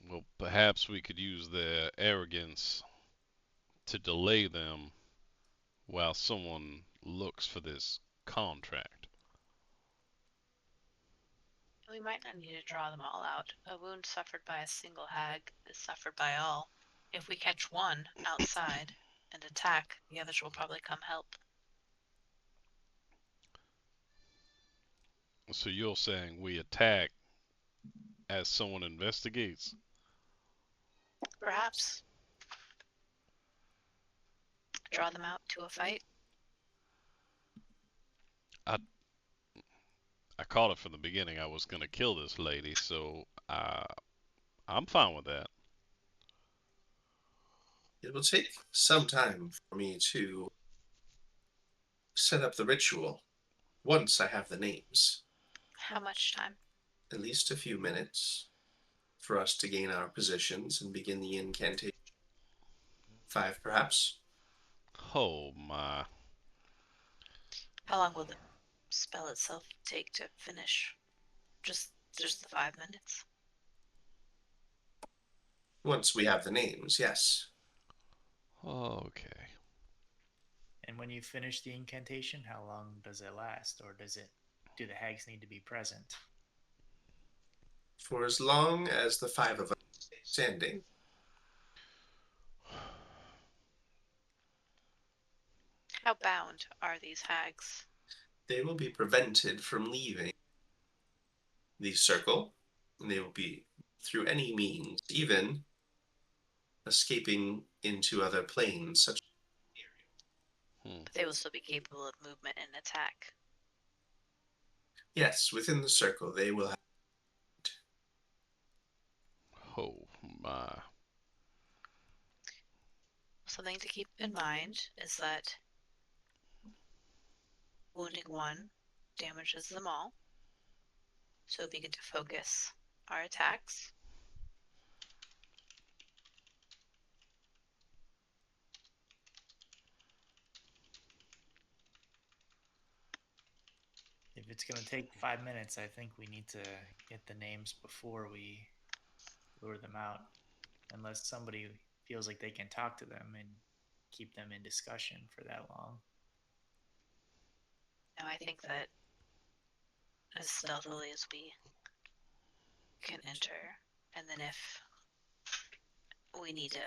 Well, perhaps we could use their arrogance to delay them while someone looks for this contract. We might not need to draw them all out. A wound suffered by a single hag is suffered by all. If we catch one outside and attack, the others will probably come help. So you're saying we attack as someone investigates? Perhaps draw them out to a fight. I called it from the beginning. I was gonna kill this lady, so I'm fine with that. It will take some time for me to set up the ritual once I have the names. How much time? At least a few minutes for us to gain our positions and begin the incantation. 5, perhaps. Oh my. How long will the spell itself take to finish? Just the 5 minutes. Once we have the names, yes. Okay. And when you finish the incantation, how long does it last, or do the hags need to be present? For as long as the 5 of us stay standing. How bound are these hags? They will be prevented from leaving the circle, and they will be, through any means, even escaping into other planes, such But they will still be capable of movement and attack. yes, within the circle they will have. Oh my. Something to keep in mind is that wounding one damages them all. So we get to focus our attacks. If it's going to take 5 minutes, I think we need to get the names before we lure them out. Unless somebody feels like they can talk to them and keep them in discussion for that long. Now I think that as stealthily as we can enter, and then if we need to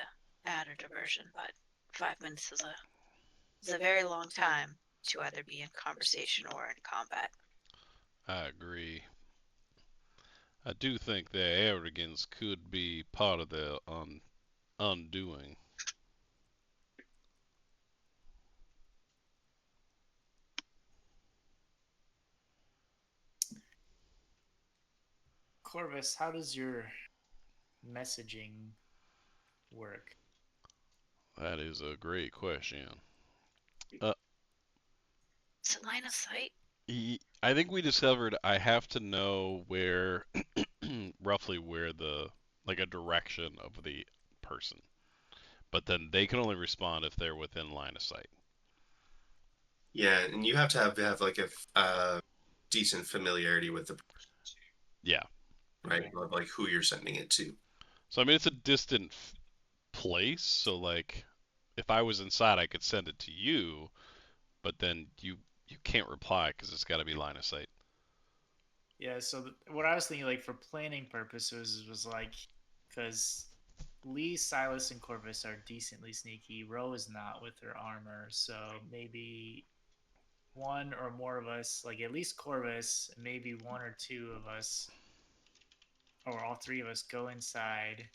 add a diversion, but 5 minutes is a very long time to either be in conversation or in combat. I agree. I do think their arrogance could be part of their undoing. Corvus, how does your messaging work? That is a great question. Is it line of sight? I think we discovered I have to know where, roughly where like a direction of the person. But then they can only respond if they're within line of sight. Yeah, and you have to have like a decent familiarity with the person too, Yeah. right? Of like who you're sending it to. So I mean, it's a distant place. So like, if I was inside, I could send it to you, but then you can't reply because it's got to be line of sight. Yeah, so what I was thinking, like for planning purposes, was like because Lee, Silas, and Corvus are decently sneaky. Ro is not with her armor, so maybe one or more of us, like at least Corvus, maybe one or two of us, or all three of us, go inside.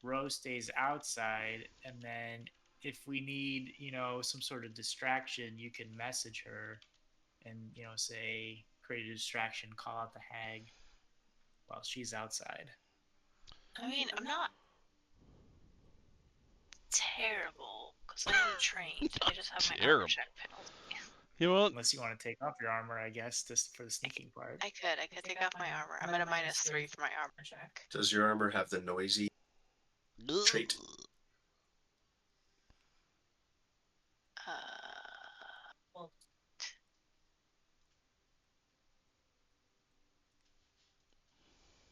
Ro stays outside, and then if we need, some sort of distraction, you can message her and say create a distraction, call out the hag while she's outside. I mean, I'm not terrible because I'm trained. I just have my armor Terrible. check penalty. You know what? Unless you want to take off your armor, I guess, just for the sneaking part. I could take off my armor. I'm at a -3 for my armor check. Does your armor have the noisy trait? Well,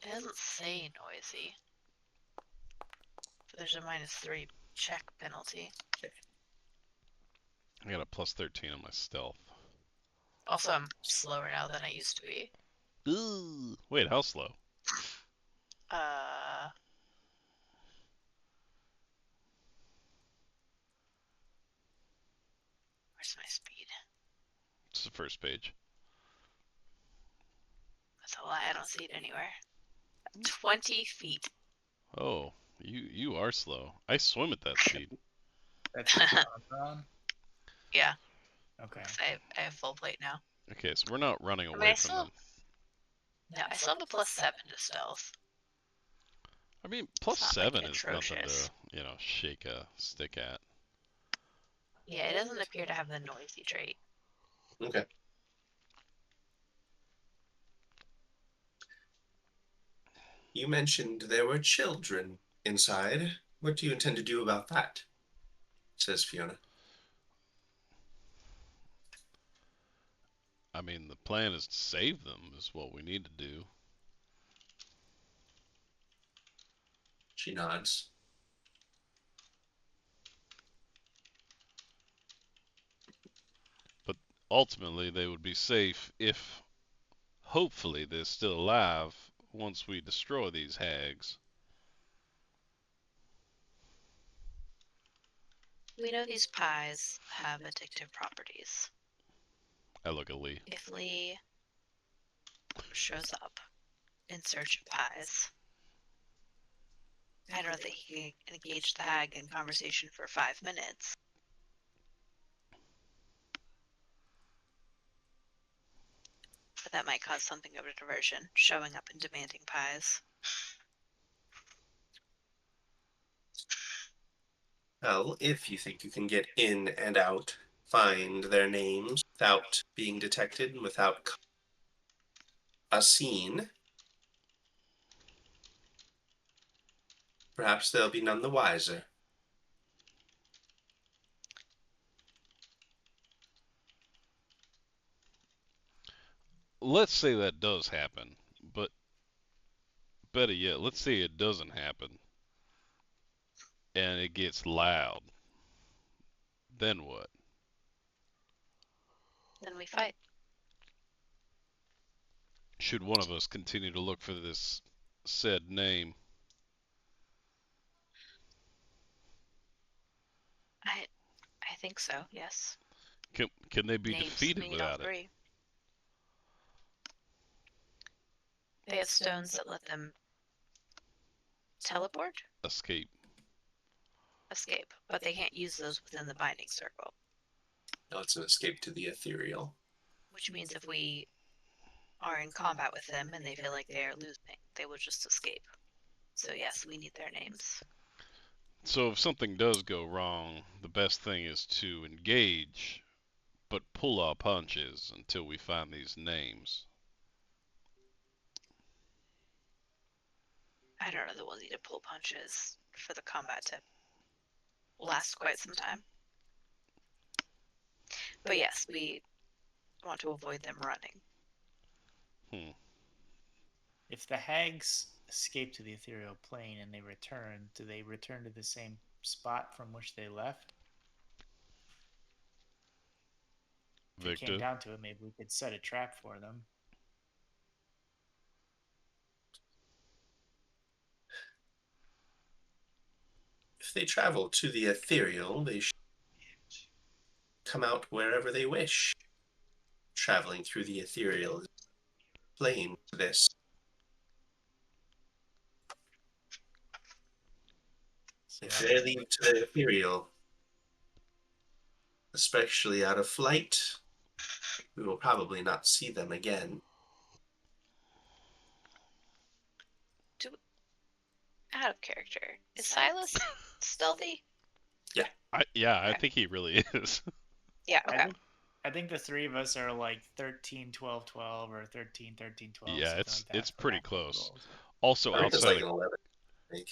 it doesn't say noisy. There's a -3 check penalty. I got a plus 13 on my stealth. Also, I'm slower now than I used to be. Ooh. Wait, how slow? Where's my speed? It's the first page. That's a lie. I don't see it anywhere. 20 feet. Oh, you are slow. I swim at that speed. That's with your armor on? Yeah. Okay. I have full plate now. Okay, so we're not running I mean, away I from still- them. No, I still have a +7 to stealth. I mean, plus It's not, like, 7 is nothing atrocious. to, shake a stick at. Yeah, it doesn't appear to have the noisy trait. Okay. You mentioned there were children inside. What do you intend to do about that? Says Fiona. I mean, the plan is to save them, is what we need to do. She nods. But ultimately, they would be safe if, hopefully, they're still alive once we destroy these hags. We know these pies have addictive properties. I look at Lee. If Lee shows up in search of pies, I don't know that he can engage the hag in conversation for 5 minutes. But that might cause something of a diversion, showing up and demanding pies. Well, if you think you can get in and out, find their names without being detected and without a scene, perhaps they'll be none the wiser. Let's say that does happen, but better yet, let's say it doesn't happen and it gets loud. Then what? Then we fight. Should one of us continue to look for this said name? I think so, yes. Can they be Names, defeated we need all without it? 3. They have stones that let them teleport? Escape. Escape, but they can't use those within the binding circle. No, it's an escape to the ethereal. Which means if we are in combat with them and they feel like they are losing, they will just escape. So yes, we need their names. So if something does go wrong, the best thing is to engage, but pull our punches until we find these names. I don't know that we'll need to pull punches for the combat to last quite some time. But yes, we want to avoid them running. If the hags escape to the ethereal plane and they return, do they return to the same spot from which they left? If it came Victor? down to it, maybe we could set a trap for them. If they travel to the ethereal, they should come out wherever they wish. Traveling through the ethereal is plain to this. If they leave to the ethereal, especially out of flight, we will probably not see them again. Out of character. Is Silas stealthy? I think he really is. Yeah, okay. I think the 3 of us are like 13, 12, 12, or 13, 13, 12. Yeah, something it's like that it's for pretty backroll close. rolls. Also, I think it's like an 11. I think.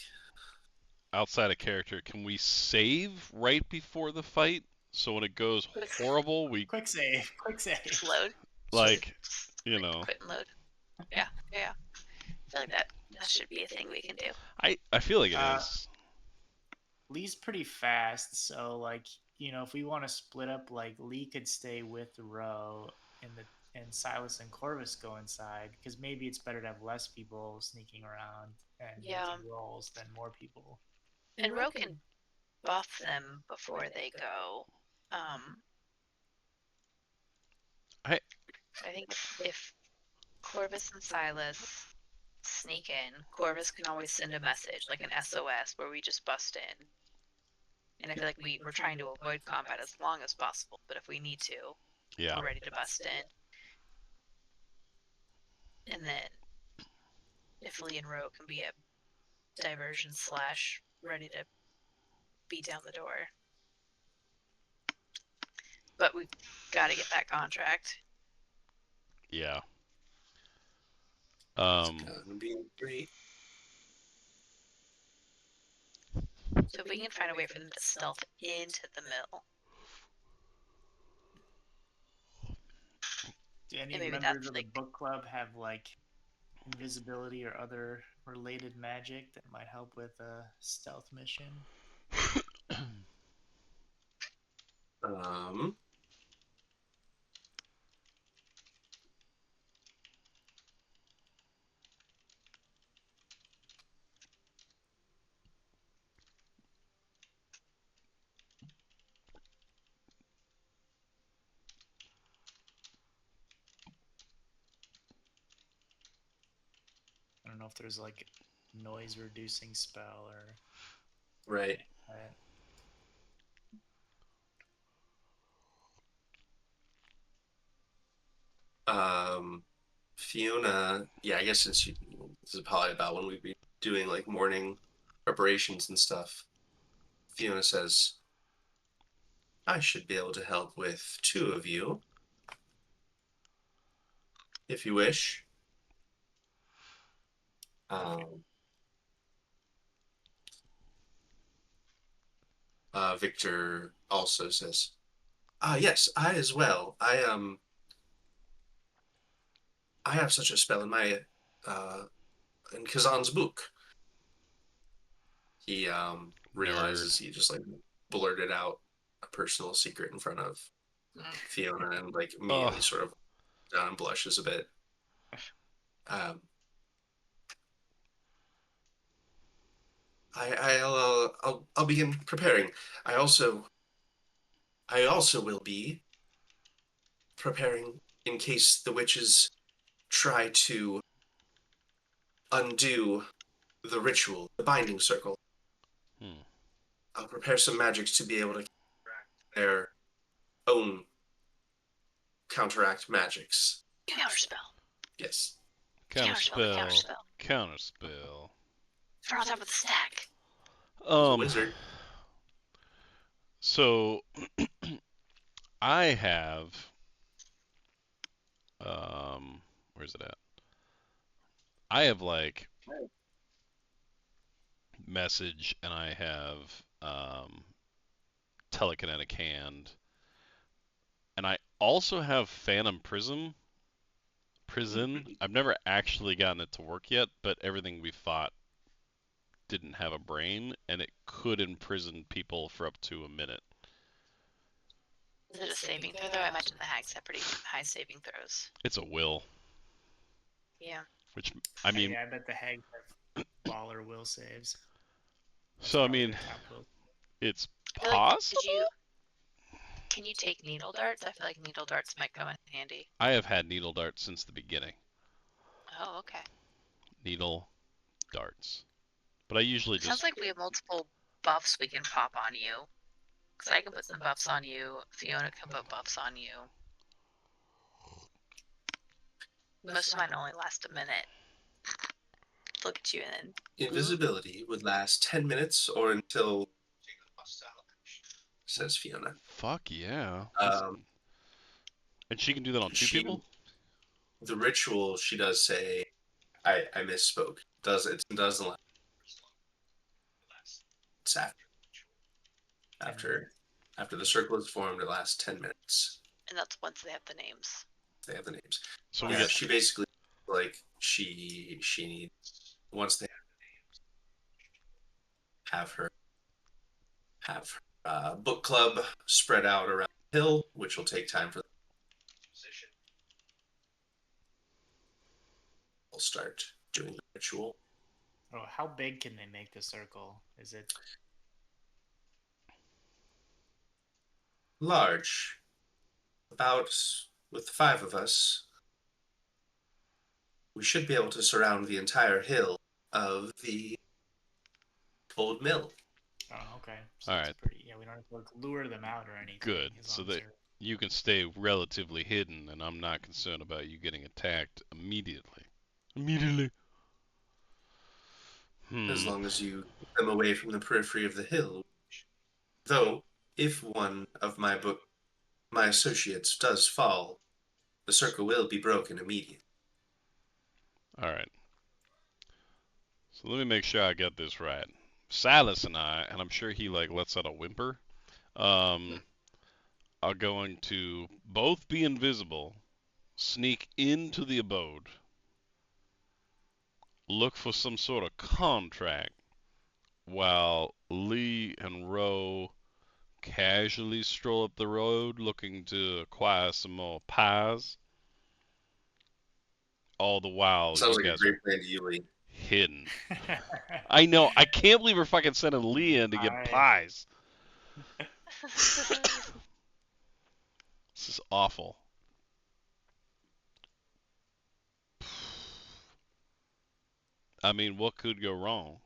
outside of character, can we save right before the fight? So when it goes horrible, we Quick save. Quick save. Load. like, Quit and load. Yeah. I feel like that should be a thing we can do. I feel like it is. Lee's pretty fast, so like if we want to split up, like Lee could stay with Roe and Silas and Corvus go inside because maybe it's better to have less people sneaking around and Yeah. making rolls than more people. And Ro can buff them before they go. I I think if Corvus and Silas sneak in, Corvus can always send a message, like an SOS, where we just bust in. And I feel like we're trying to avoid combat as long as possible, but if we need to, yeah. we're ready to bust in. And then if Lee and Ro can be a diversion / ready to beat down the door. But we've got to get that contract. Yeah. It's gonna be great. So if we can find a way for them to stealth into the mill. Do any maybe members that's of the like- book club have like invisibility or other related magic that might help with a stealth mission? I don't know if there's like noise reducing spell or Right. Fiona, yeah, I guess since this is probably about when we'd be doing like morning preparations and stuff. Fiona says, I should be able to help with 2 of you, if you wish. Victor also says, yes, I as well. I have such a spell in my in Kazan's book. He realizes he just like blurted out a personal secret in front of Fiona and like immediately sort of down and blushes a bit. I'll begin preparing. I also will be preparing in case the witches try to undo the ritual, the binding circle. I'll prepare some magics to be able to counteract their own counteract magics. Counterspell. Yes. Counterspell. Counterspell. Throw on top of the stack. He's a wizard. So I have where's it at? I have like message and I have telekinetic hand. And I also have Phantom Prism. I've never actually gotten it to work yet, but everything we fought didn't have a brain, and it could imprison people for up to a minute. Is it a saving throw though? I imagine the hags have pretty high saving throws. It's a will. Yeah. Which, I mean... Yeah, I bet the hags have baller will saves. That's so, I mean, it's possible? Can you take needle darts? I feel like needle darts might come in handy. I have had needle darts since the beginning. Oh, okay. Needle darts. But I usually just... Sounds like we have multiple buffs we can pop on you. Because I can put some buffs on you. Fiona can put buffs on you. Most of mine only last a minute. Look at you and then... Invisibility would last 10 minutes or until... says Fiona. Fuck yeah. And she can do that on 2 people? The ritual, she does say... I misspoke. It doesn't last. It's after the circle is formed, it lasts 10 minutes. And that's once they have the names. They have the names. So yeah, she basically like she needs once they have the names, have her have book club spread out around the hill, which will take time for the position. We'll start doing the ritual. Oh, how big can they make the circle? Is it Large, about with 5 of us, we should be able to surround the entire hill of the old mill. Oh, okay. So All it's right, pretty. Yeah, we don't have to like lure them out or anything, good. as So long as that they're. you can stay relatively hidden, and I'm not concerned about you getting attacked immediately. Immediately. As Hmm. long as you keep them away from the periphery of the hill. Though, if one of my associates does fall, the circle will be broken immediately. All right. So let me make sure I get this right. Silas and I, and I'm sure he like lets out a whimper, um, are going to both be invisible, sneak into the abode, look for some sort of contract, while Lee and Roe casually stroll up the road looking to acquire some more pies. All the while, Sounds you like a guys are great plan to you, Lee. hidden. I know. I can't believe we're fucking sending Lee in to get I pies. This is awful. I mean, what could go wrong?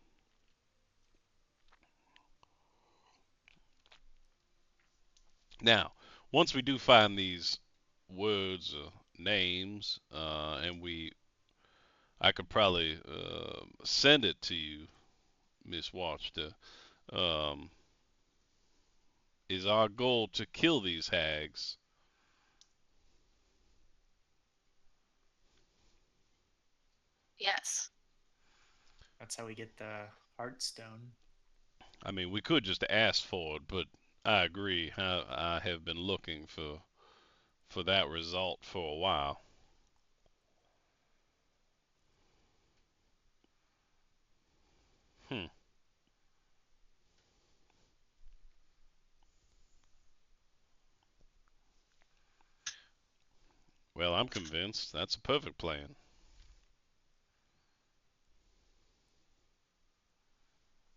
Now, once we do find these words, names, and I could probably send it to you, Miss Watchter. Um, is our goal to kill these hags? Yes. That's how we get the Heartstone. I mean, we could just ask for it, but I agree. I have been looking for that result for a while. Hmm. Well, I'm convinced that's a perfect plan.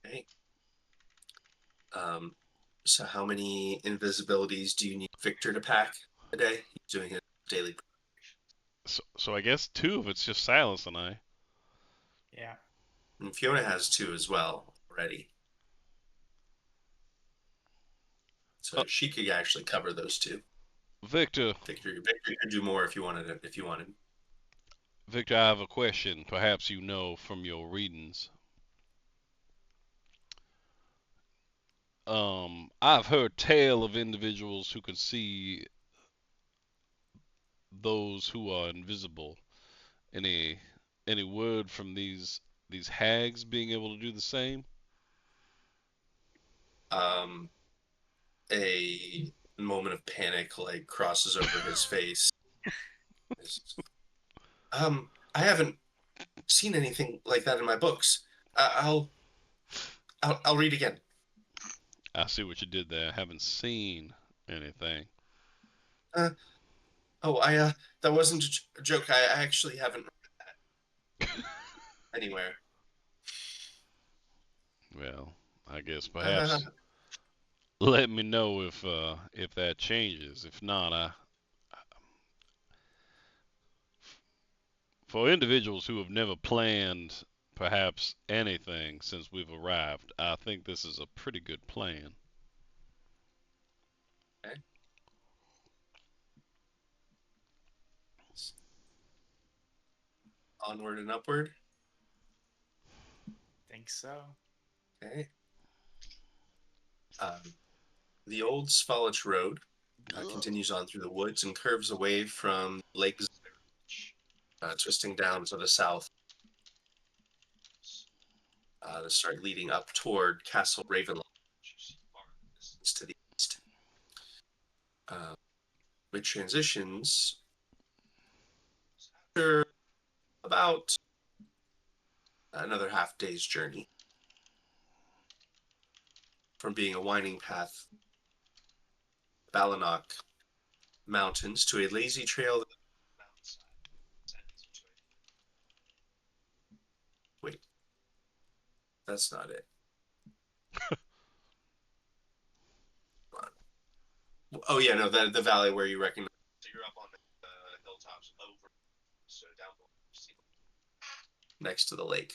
Okay. Um, so how many invisibilities do you need Victor to pack a day? He's doing his daily. So I guess two if it's just Silas and I. Yeah. And Fiona has 2 as well already. Uh, So she could actually cover those 2. Victor, Victor could do more if you wanted it, if you wanted. Victor, I have a question. Perhaps you know from your readings. I've heard tale of individuals who can see those who are invisible. Any any word from these hags being able to do the same? Um, a moment of panic like crosses over his face. I haven't seen anything like that in my books. I'll read again. I see what you did there. I haven't seen anything. Uh, oh, that wasn't a joke. I actually haven't read that anywhere. Well, I guess Uh, perhaps let me know if that changes. If not, for individuals who have never planned perhaps anything since we've arrived, I think this is a pretty good plan. okay. Onward and upward. Think so. Okay. The old Svalich Road continues on through the woods and curves away from Lake, twisting down to the south to start leading up toward Castle Ravenloft, to the east. Uh, which transitions after about another half day's journey. from being a winding path, Balanok Mountains to a lazy trail. Wait, that's not it. Oh yeah, no, the valley where you recognize. So you're up on the hilltops over, so down below, next to the lake.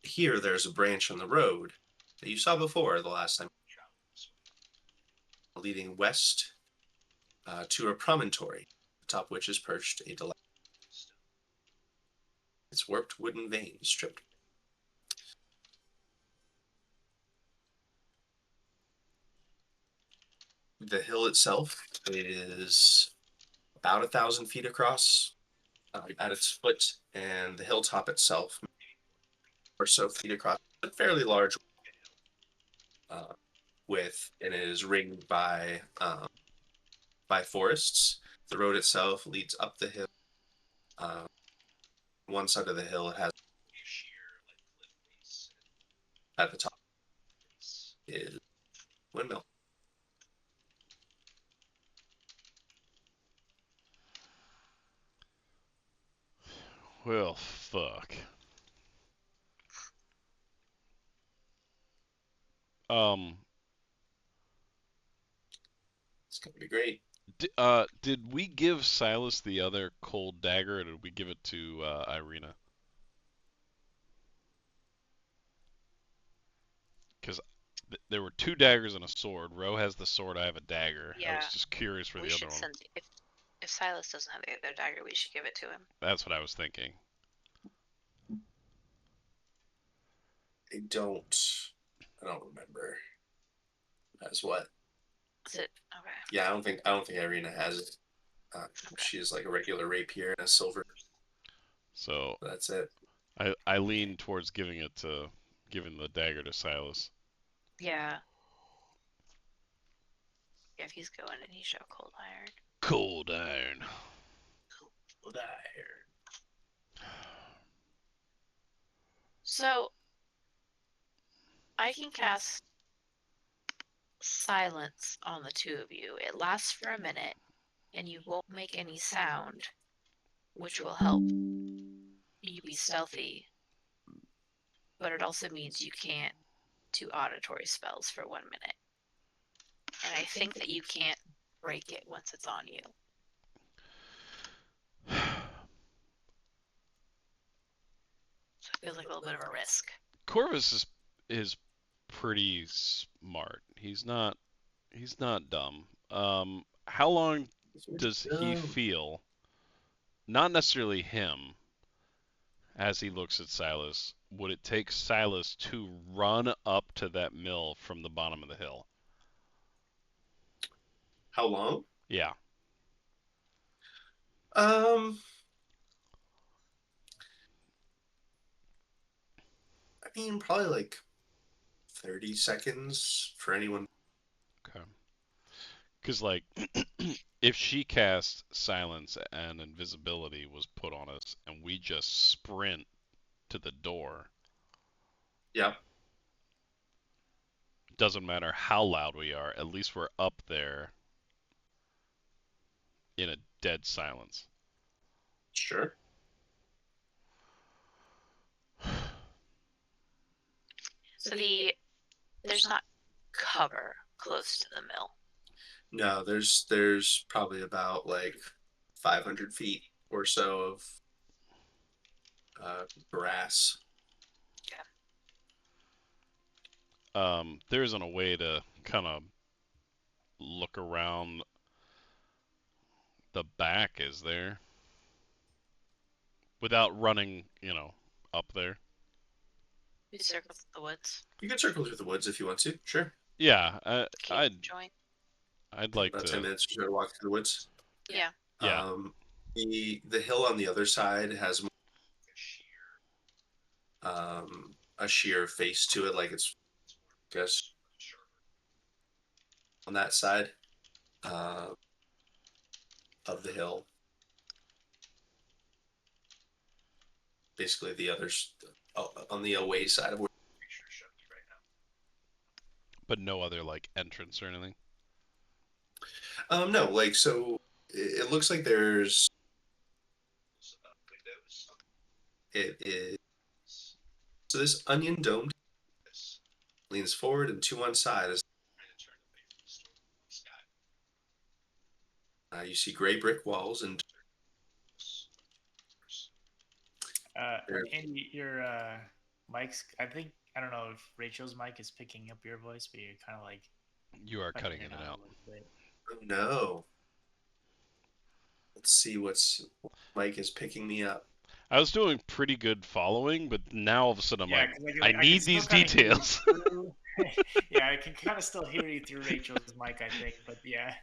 Here, there's a branch on the road that you saw before the last time you traveled, leading west to a promontory, atop which is perched a delightful stone. Its warped wooden veins stripped. The hill itself is about 1,000 feet across at its foot, and the hilltop itself, or so feet across, a fairly large and it is ringed by forests. The road itself leads up the hill. One side of the hill it has a sheer like cliff face. At the top is windmill. Well, fuck. Um, It's gonna be great. did we give Silas the other cold dagger, or did we give it to Irina? Because there were two daggers and a sword. Ro has the sword. I have a dagger. I was Yeah. just curious for We the other should one. send if Silas doesn't have the other dagger, we should give it to him. That's what I was thinking. I don't remember as what. Is it okay? Yeah, I don't think Irina has it. She is like a regular rapier and a silver. So That's it. I lean towards giving the dagger to Silas. Yeah. Yeah, if he's going and he show cold iron. Cold iron. Cold iron. So I can cast silence on the two of you. It lasts for a minute, and you won't make any sound, which will help you be stealthy. But it also means you can't do auditory spells for 1 minute. And I think that you can't break it once it's on you. So it feels like a little bit of a risk. Corvus is pretty smart. He's not dumb. How long does he feel? Not necessarily him, as he looks at Silas. Would it take Silas to run up to that mill from the bottom of the hill? How long? Yeah. I mean, probably like 30 seconds for anyone. Okay. Because, like, if she cast silence and invisibility was put on us and we just sprint to the door, Yeah, doesn't matter how loud we are, at least we're up there in a dead silence. sure. So there's not cover close to the mill. No, there's probably about like 500 feet or so of grass. There isn't a way to kind of look around the back, is there? Without running, up there. We circle through the woods. You can circle through the woods if you want to. Sure. Yeah, Can join? I'd like About to. 10 minutes or so to walk through the woods. Yeah. Yeah. The hill on the other side has more a sheer face to it, like it's, I guess, on that side uh, of the hill. basically the others on the away side of where the creature should be right But no other like entrance or anything. now. No, like so, it looks like there's windows. It is so this onion domed leans forward and to one side as you see gray brick walls and there- Andy, your mic's. I don't know if Rachel's mic is picking up your voice, but you're kind of like You are cutting cutting it in and out a out. little bit. oh no. Let's see what's Mike is picking me up. I was doing pretty good following, but now all of a sudden I'm Yeah, like, because I I can need still these kind of hear you details. through. Yeah, I can kind of still hear you through Rachel's mic, I think. But yeah,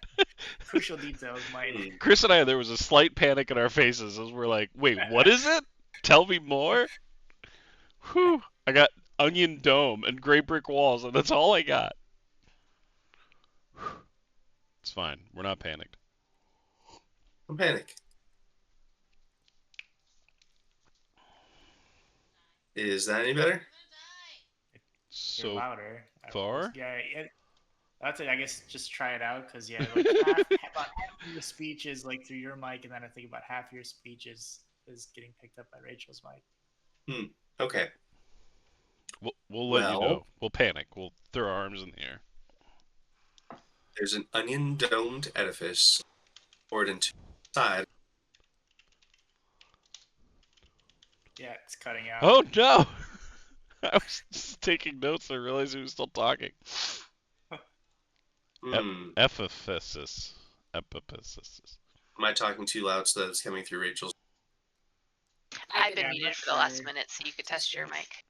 crucial details might. Hmm. Chris and I, there was a slight panic in our faces as we're like, wait, what is it? Tell me more. Whew. I got onion dome and gray brick walls, and that's all I got. It's fine. We're not panicked. Don't panic. Is that any better? You're So louder. far? Yeah, that's it. I guess just try it out because yeah, like about half of your speech is like through your mic, and then I think about half of your speech is getting picked up by Rachel's mic. Hmm. Okay. We'll let you Well, know. We'll panic. We'll throw our arms in the air. there's an onion domed edifice poured into the side. Yeah, it's cutting out. Oh no! I was just taking notes. I realized he was still talking. Hmm. Epiphysis. Epiphysis. Am I talking too loud so that it's coming through Rachel's? I've been Yeah, I'm muted not for the last sure. minute, so you could test your mic.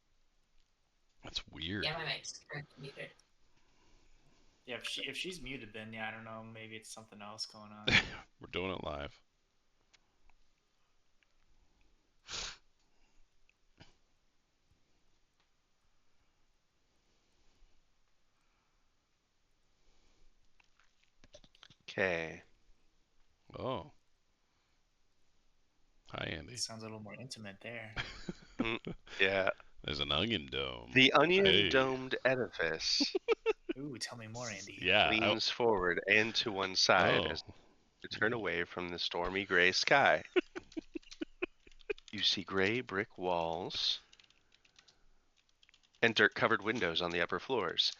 That's weird. Yeah, my mic's currently muted. Yeah, if she's muted, then yeah, I don't know. Maybe it's something else going on. We're doing it live. Okay. Oh. Hi, Andy. Sounds a little more intimate there. Yeah. There's an onion dome. The onion Hey. domed edifice Ooh, tell me more, Andy. Yeah. leans forward and to one side Oh. as you turn away from the stormy gray sky. You see gray brick walls and dirt covered windows on the upper floors.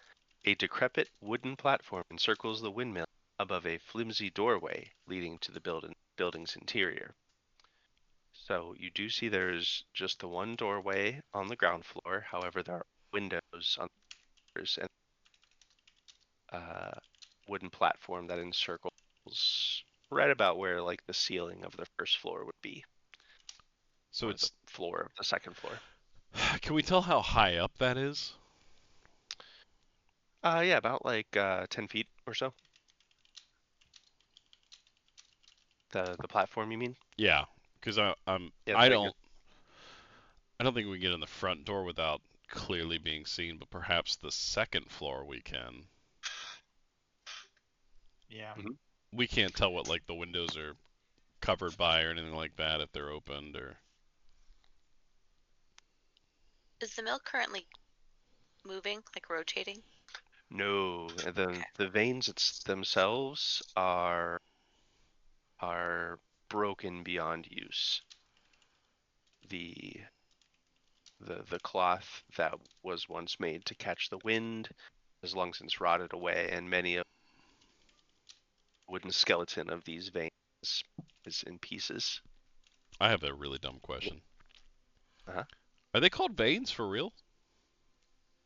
A decrepit wooden platform encircles the windmill above a flimsy doorway leading to the building's interior. So you do see there's just the one doorway on the ground floor. However, there are windows on the floors and wooden platform that encircles right about where like the ceiling of the first floor would be, So or it's. the floor of the second floor. Can we tell how high up that is? Yeah, about like 10 feet or so. The platform, you mean? Yeah, because Yeah, I the don't I don't think we can get in the front door without clearly being seen, but perhaps the second floor we can. Yeah. Mhm. We can't tell what like the windows are covered by or anything like that if they're opened or. Is the mill currently moving, like rotating? No, Okay. the veins themselves are broken beyond use. The the cloth that was once made to catch the wind has long since rotted away, and many of the wooden skeleton of these veins is in pieces. I have a really dumb question. Uh-huh. Are they called veins for real?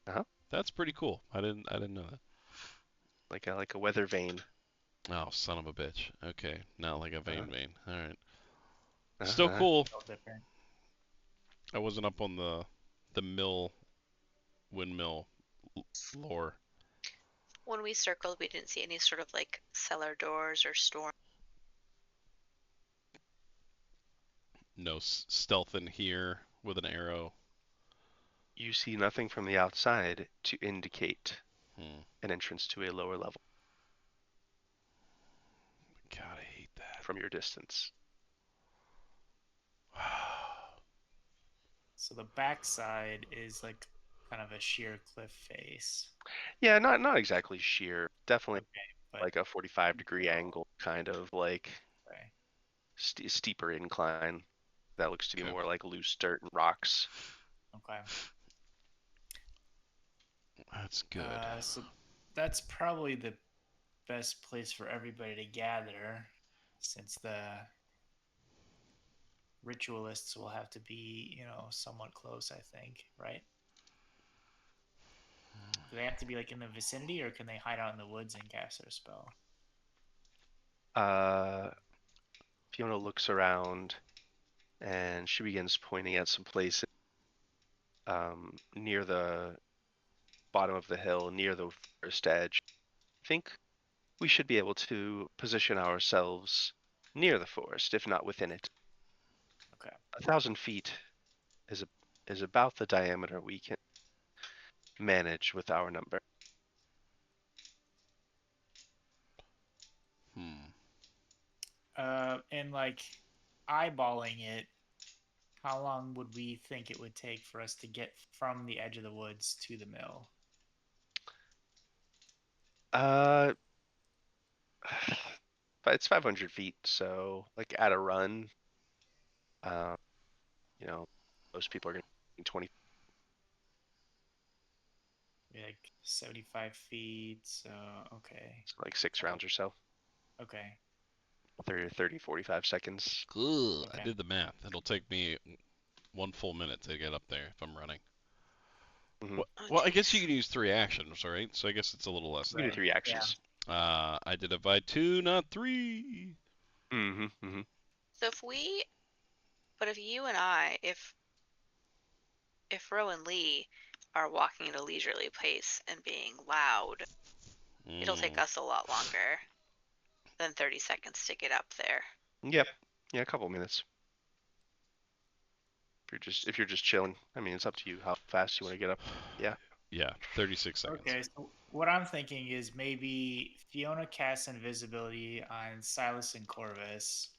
Uh-huh. That's pretty cool. I didn't know that. Like a weather vane. Oh, son of a bitch. Okay, not like a vein. All right. Still Uh-huh. cool. A little different. I wasn't up on the windmill lore. When we circled, we didn't see any sort of like cellar doors or storm. No stealth in here with an arrow. You see nothing from the outside to indicate Hmm. an entrance to a lower level God, I hate that. from your distance. So the backside is like kind of a sheer cliff face. Yeah, not exactly sheer. Definitely Okay, but like a 45-degree angle, kind of like okay. steeper incline. That looks to be Okay. more like loose dirt and rocks. Okay. That's good. So that's probably the best place for everybody to gather, since the ritualists will have to be, somewhat close, I think, right? Do they have to be like in the vicinity, or can they hide out in the woods and cast their spell? Uh, Fiona looks around and she begins pointing at some places near the bottom of the hill, near the forest edge. I think we should be able to position ourselves near the forest, if not within it. Okay. 1,000 feet is is about the diameter we can manage with our number. Hmm. And like eyeballing it, how long would we think it would take for us to get from the edge of the woods to the mill? Uh, but it's 500 feet, so like at a run, um, you know, most people are going to 20, Like 75 feet. So, okay. like 6 rounds Oh, or so. okay. 30, 45 seconds. Ugh, I Okay. did the math. It'll take me 1 full minute to get up there if I'm running. Hmm. Well, I guess you jeez. can use 3 actions, right? So I guess it's a little less You can than do Right. three Yeah. actions. I did it by 2, not 3. Hmm. Hmm. So if you and I, if Ro and Lee are walking at a leisurely pace and being loud, it'll take Mm. us a lot longer than 30 seconds to get up there. Yep. Yeah, a couple minutes. If you're just chilling, I mean, it's up to you how fast you want to get up. Yeah. Yeah, 36 seconds. Okay. So what I'm thinking is maybe Fiona casts invisibility on Silas and Corvus.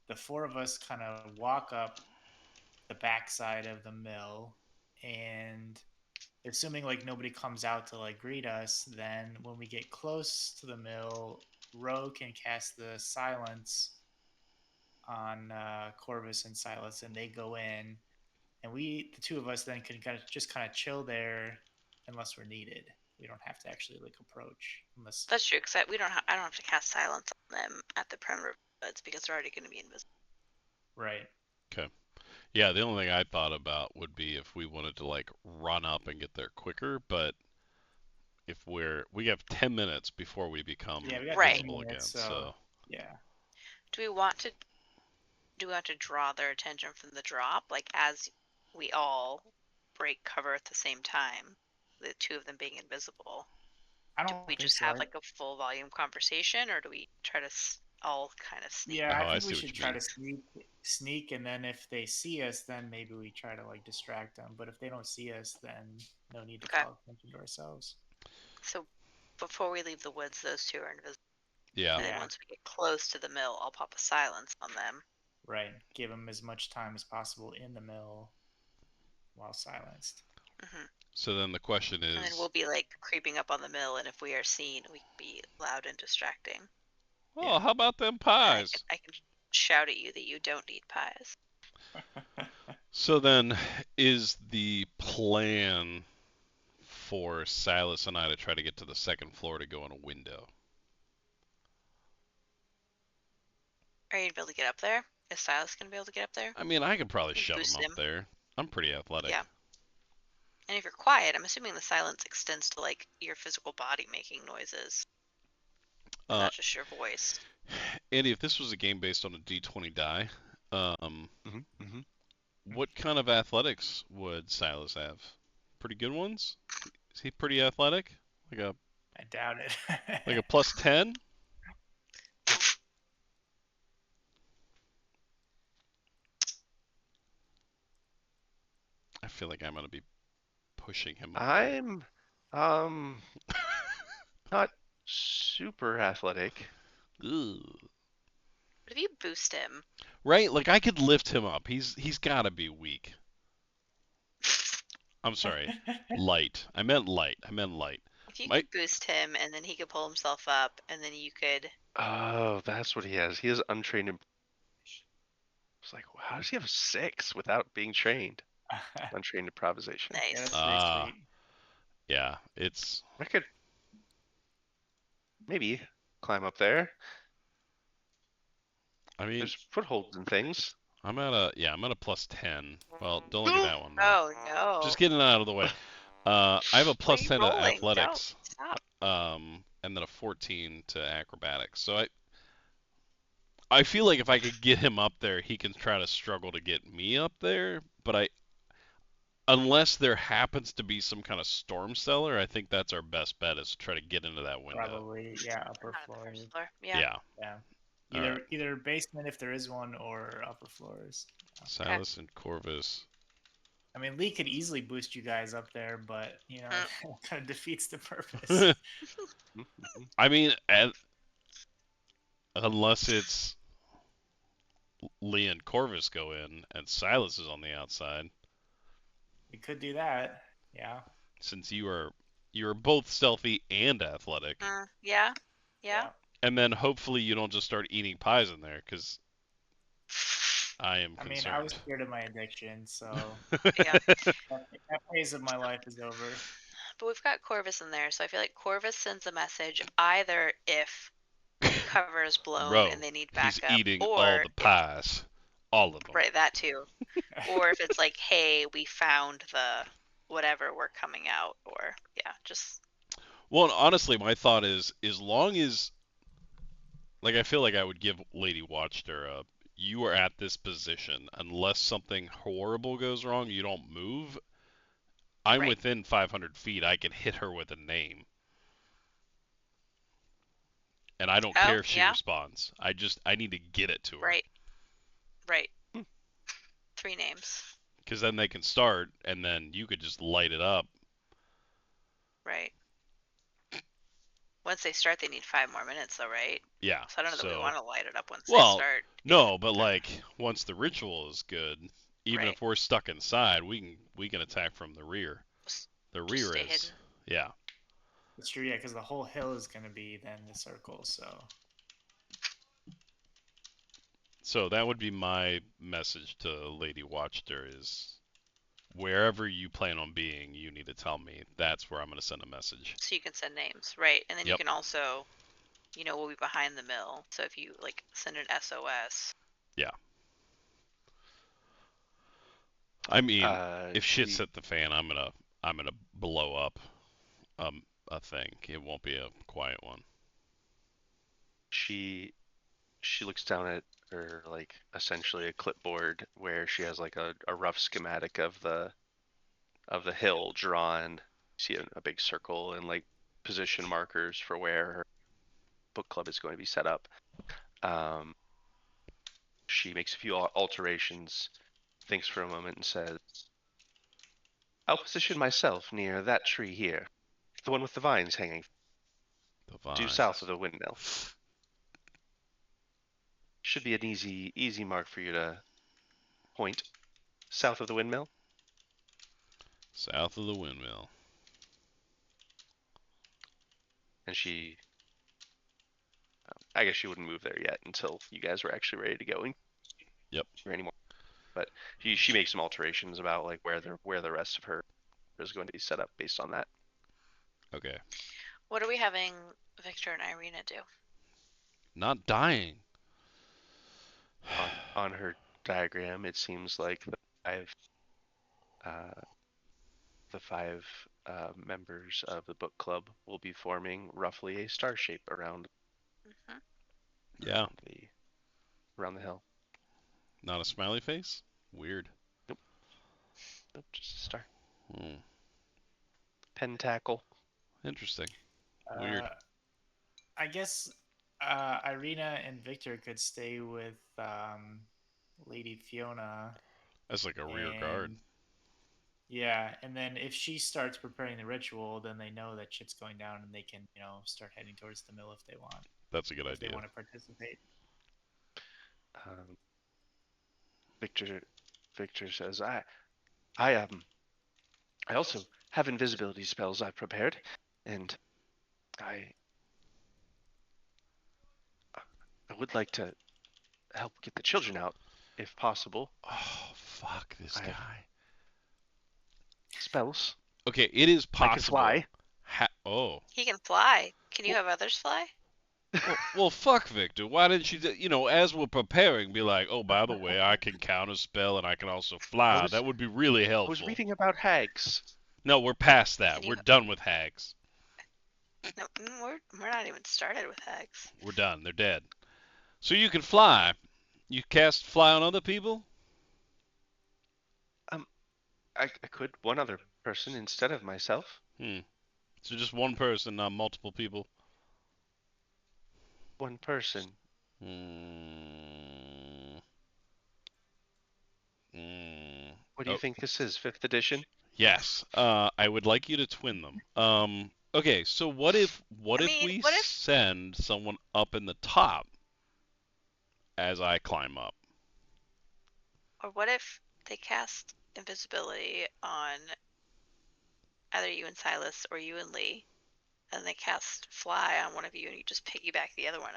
The four of us kind of walk up the backside of the mill, and assuming like nobody comes out to like greet us, then when we get close to the mill, Ro can cast the silence on Corvus and Silas, and they go in, and the two of us, then can kind of chill there unless we're needed. We don't have to actually like approach unless. That's true, because I don't have to cast silence on them at the perimeter woods because they're already going to be invisible. Right. Okay. Yeah, the only thing I thought about would be if we wanted to like run up and get there quicker, but if we have 10 minutes before we become Yeah, we got Right. 10 visible again, minutes, so so yeah. Do we want to draw their attention from the drop, like as we all break cover at the same time, the two of them being invisible? I Do don't we think just so. have like a full volume conversation, or do we try to all kind of sneak? Yeah, oh, I I think we see what should you try mean. to sneak, and then if they see us, then maybe we try to like distract them. But if they don't see us, then no need to Okay. call attention to ourselves. So before we leave the woods, those two are invisible. Yeah. And then Yeah. once we get close to the mill, I'll pop a silence on them. Right. Give them as much time as possible in the mill while silenced. Hmm. So then the question And then is, we'll be like creeping up on the mill, and if we are seen, we can be loud and distracting. oh, Yeah. how about them And pies? I can shout at you that you don't eat pies. So then is the plan for Silas and I to try to get to the second floor to go in a window? Are you gonna be able to get up there? Is Silas gonna be able to get up there? I mean, I could probably You shove him boost up him. there. I'm pretty athletic. Yeah. And if you're quiet, I'm assuming the silence extends to like your physical body making noises, and Uh, not just your voice. Andy, if this was a game based on a D20 die, um, Hmm. Hmm. what kind of athletics would Silas have? Pretty good ones? Is he pretty athletic? Like a I doubt it. like a plus 10? I feel like I'm gonna be pushing him up there. I'm not super athletic. Ugh. But if you boost him, Right? Like I could lift him up. He's got to be weak. I'm sorry. Light. I meant light. If you My, could boost him, and then he could pull himself up, and then you could. Oh, that's what he has. He has untrained. It's like, wow, how does he have a 6 without being trained? Untrained improvisation. Yeah, Nice. that's pretty sweet. yeah, it's. I could maybe climb up there. I mean, There's footholds and things. I'm at a +10. Well, don't look at that one though. Oh no. Just getting it out of the way. I have a What are you +10 to rolling? athletics. Don't stop. And then a 14 to acrobatics. So I feel like if I could get him up there, he can try to struggle to get me up there. But unless there happens to be some kind of storm cellar, I think that's our best bet is to try to get into that window. Probably, yeah, upper Not on the floor. first floor. Yeah. Yeah. All right. Either basement if there is one, or upper floors. Silas and Corvus. I mean, Lee could easily boost you guys up there, but you know, Mm. it kind of defeats the purpose. I mean, unless it's Lee and Corvus go in and Silas is on the outside. We could do that. Yeah. Since you're both stealthy and athletic. Yeah. Yeah. And then hopefully you don't just start eating pies in there, because I am I mean, concerned. I was scared of my addiction, so Yeah. that phase of my life is over. But we've got Corvus in there, so I feel like Corvus sends a message either if cover is blown Bro, and they need he's backup, eating or all the pies. All of them. right, that too. Or if it's like, hey, we found the whatever, we're coming out, or yeah, just Well, honestly, my thought is, as long as, like, I feel like I would give Lady Watchter you are at this position. Unless something horrible goes wrong, you don't move. I'm Right. within 500 feet. I can hit her with a name. And I don't care if she yeah. responds. I need to get it to her. Right. Right. 3 names. Because then they can start, and then you could just light it up. Right. Once they start, they need 5 more minutes, though, right? Yeah. So I don't know that we want to light it up once they Well, start. no, but like once the ritual is good, even Right. if we're stuck inside, we can attack from the rear. The Just rear stay is hidden. yeah. That's true, yeah, because the whole hill is going to be then the circle, so. So that would be my message to Lady Watchter is wherever you plan on being, you need to tell me. That's where I'm going to send a message. So you can send names, right? And then you Yep. can also, we'll be behind the mill. So if you like send an SOS. Yeah. I mean, if shit's She hit the fan, I'm gonna blow up a thing. It won't be a quiet one. she looks down at her, like, essentially a clipboard where she has like a rough schematic of the hill drawn. You see a big circle and like position markers for where her book club is going to be set up. She makes a few alterations, thinks for a moment, and says, I'll position myself near that tree here, the one with the vines hanging, The vine. due south of the windmill. Should be an easy mark for you to point. South of the windmill. South of the windmill. And she, I guess she wouldn't move there yet until you guys were actually ready to go in. Yep. Anymore. But she makes some alterations about like where the rest of her is going to be set up based on that. Okay. What are we having Victor and Irina do? Not dying. On her diagram, it seems like the five members of the book club will be forming roughly a star shape around Yeah. around the hill. Not a smiley face? Weird. Nope, just a star. Hmm. Pentacle. Interesting. Weird. I guess Irina and Victor could stay with Lady Fiona. That's like a rear guard. Yeah, and then if she starts preparing the ritual, then they know that shit's going down, and they can, start heading towards the mill if they want. That's a good If they idea. want to participate. Victor says, I I also have invisibility spells I've prepared, and I would like to help get the children out, if possible. Oh, fuck this I have guy. spells. Okay, it is I can possible. fly. Oh. He can fly. Can you have others fly? Well, fuck Victor. Why didn't you, as we're preparing, be like, oh, by the way, I can counter spell and I can also fly. That would be really I was helpful. reading about hags. No, we're past that. Can you- We're done with hags. No, we're not even started with hags. We're done. They're dead. So you can fly. You cast fly on other people? I could one other person instead of myself. So just one person, not multiple people. One person. Hmm. What do you think this is? 5th edition? Yes. I would like you to twin them. Okay, so what if I mean, we what if- send someone up in the top as I climb up? Or what if they cast invisibility on either you and Silas or you and Lee, and they cast fly on one of you, and you just piggyback the other one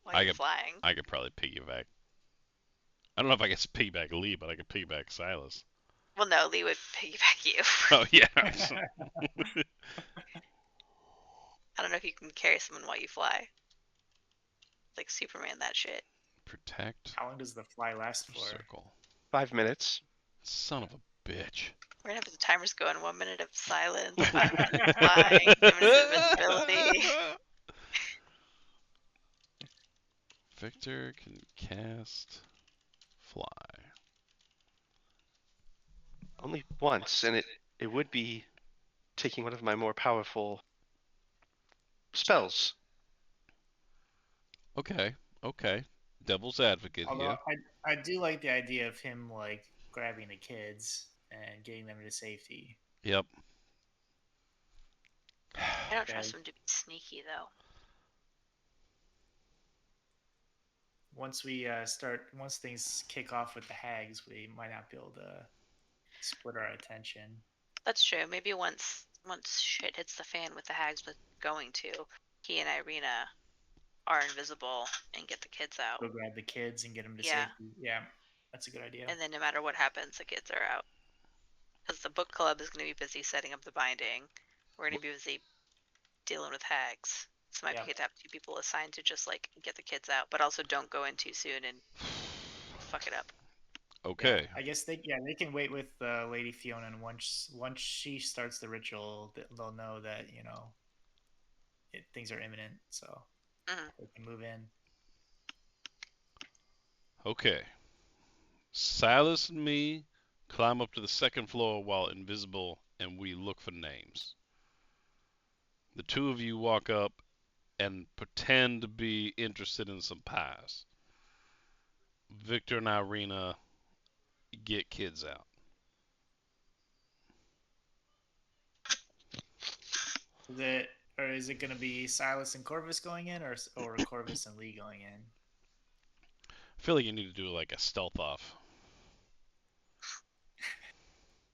while you're flying? I could probably piggyback. I don't know if I could piggyback Lee, but I could piggyback Silas. Well, no, Lee would piggyback you. Oh yeah. I don't know if you can carry someone while you fly. Like Superman, that shit. Protect How long does the fly last for? circle. 5 minutes. Son of a bitch. We're gonna have the timers going. 1 minute of silence, 5 minutes of flying, 2 minutes of invisibility. Victor can cast fly. Only once, and it would be taking one of my more powerful spells. Okay. Devil's advocate Although here. I do like the idea of him like grabbing the kids and getting them to safety. Yep. I don't trust him to be sneaky though. Once things kick off with the hags, we might not be able to split our attention. That's true. Maybe once shit hits the fan with the hags, but going to, he and Irina are invisible and get the kids out. Go grab the kids and get them to Yeah. safety. Yeah, that's a good idea. And then no matter what happens, the kids are out. Because the book club is going to be busy setting up the binding. We're going to be busy dealing with hags. So might be good to have 2 people assigned to just like get the kids out, but also don't go in too soon and fuck it up. Okay. Yeah, I guess they can wait with Lady Fiona, and once she starts the ritual, they'll know that things are imminent, so they can move in. Okay. Silas and me climb up to the 2nd floor while invisible, and we look for names. The 2 of you walk up and pretend to be interested in some pies. Victor and Irina get kids out. Is it going to be Silas and Corvus going in, or Corvus and Lee going in? I feel like you need to do like a stealth off.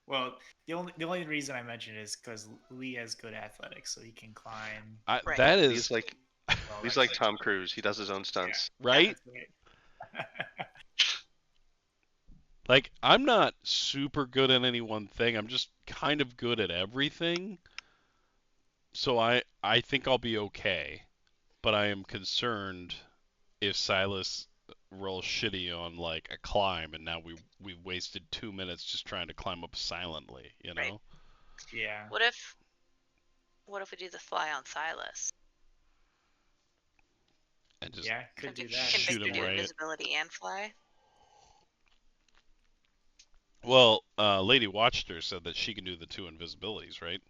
Well, the only reason I mentioned it is because Lee has good athletics, so he can climb. Right. That is He's like Tom Cruise. He does his own stunts. right. Yeah, Like, I'm not super good at any one thing. I'm just kind of good at everything. So I think I'll be okay. But I am concerned if Silas rolls shitty on like a climb, and now we wasted 2 minutes just trying to climb up silently, you know? Right. Yeah. What if we do the fly on Silas? And just Could do that. Can shoot Victor him do right. invisibility and fly? Well, Lady Watcher said that she can do the 2 invisibilities, right?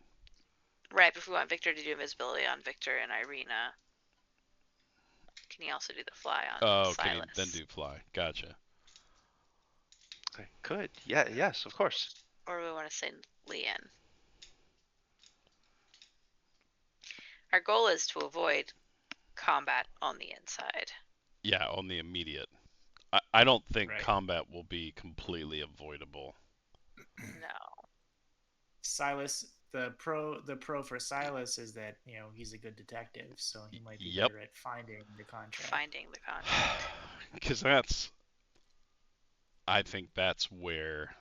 Right, but if we want Victor to do invisibility on Victor and Irina, can he also do the fly on Silas? Can he then do fly? Gotcha. I could. Yeah. Yes. Of course. Or we want to send Lee in? Our goal is to avoid combat on the inside. Yeah, on the immediate. I don't think Right. combat will be completely avoidable. No. Silas, the pro for Silas is that he's a good detective, so he might be Yep. better at finding the contract. Finding the contract. Because I think that's where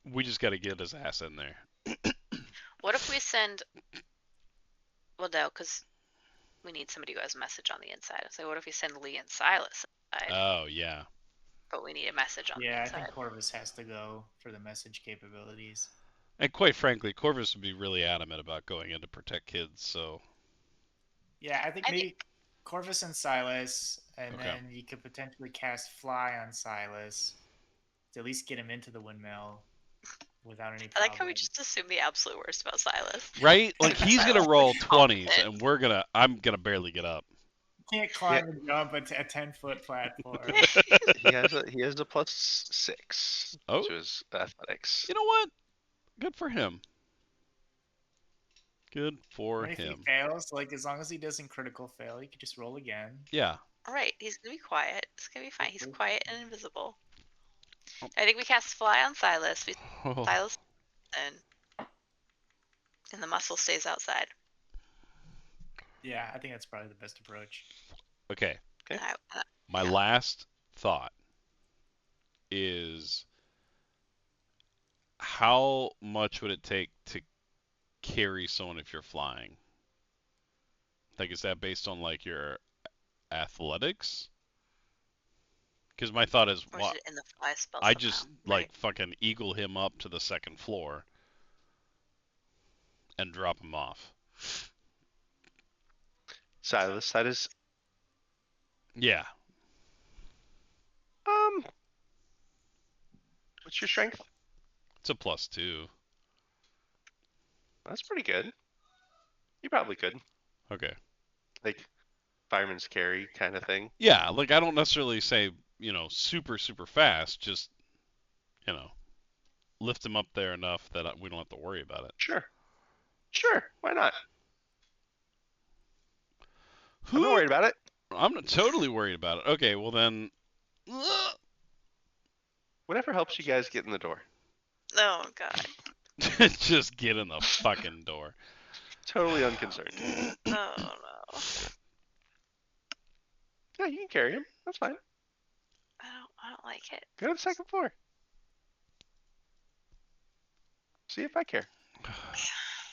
we just got to get his ass in there. What if we send? Well, no, because we need somebody who has a message on the inside. So what if we send Lee and Silas inside, Oh yeah. but we need a message on the Yeah, I inside? think Corvus has to go for the message capabilities. And quite frankly, Corvus would be really adamant about going in to protect kids. So Yeah, I think maybe Corvus and Silas, and Okay. then you could potentially cast Fly on Silas to at least get him into the windmill without any I like how we problems. just assume the absolute worst about Silas. right, like he's gonna Silas roll is 20s, competent. and I'm gonna barely get up. Can't climb and jump a 10-foot platform. He has a +6 Oh, to his athletics. you know what? Good for him. Good for And if he him. fails, like as long as he doesn't critical fail, he could just roll again. Yeah. All right, he's gonna be quiet. It's gonna be fine. He's Okay. quiet and invisible. I think we cast Fly on Silas. We Silas and the muscle stays outside. Yeah, I think that's probably the best approach. Okay. Okay. My Yeah. last thought is how much would it take to carry someone if you're flying? Like, is that based on like your athletics? Because my thought is, Or is well, it in the Fly spell I somehow? just Right. like fucking eagle him up to the second floor and drop him off. Silas, that is Yeah. what's your strength? It's a +2. That's pretty good. You probably could. Okay. Like fireman's carry kind of thing. Yeah, like I don't necessarily say, super, super fast, just, lift him up there enough that we don't have to worry about it. Sure. Sure. Why not? I'm not worried about it. I'm not totally worried about it. Okay, well then. Whatever helps you guys get in the door. Oh God. Just get in the fucking door. Totally unconcerned. Oh no. Yeah, you can carry him. That's fine. I don't like it. Go to the second floor. See if I care.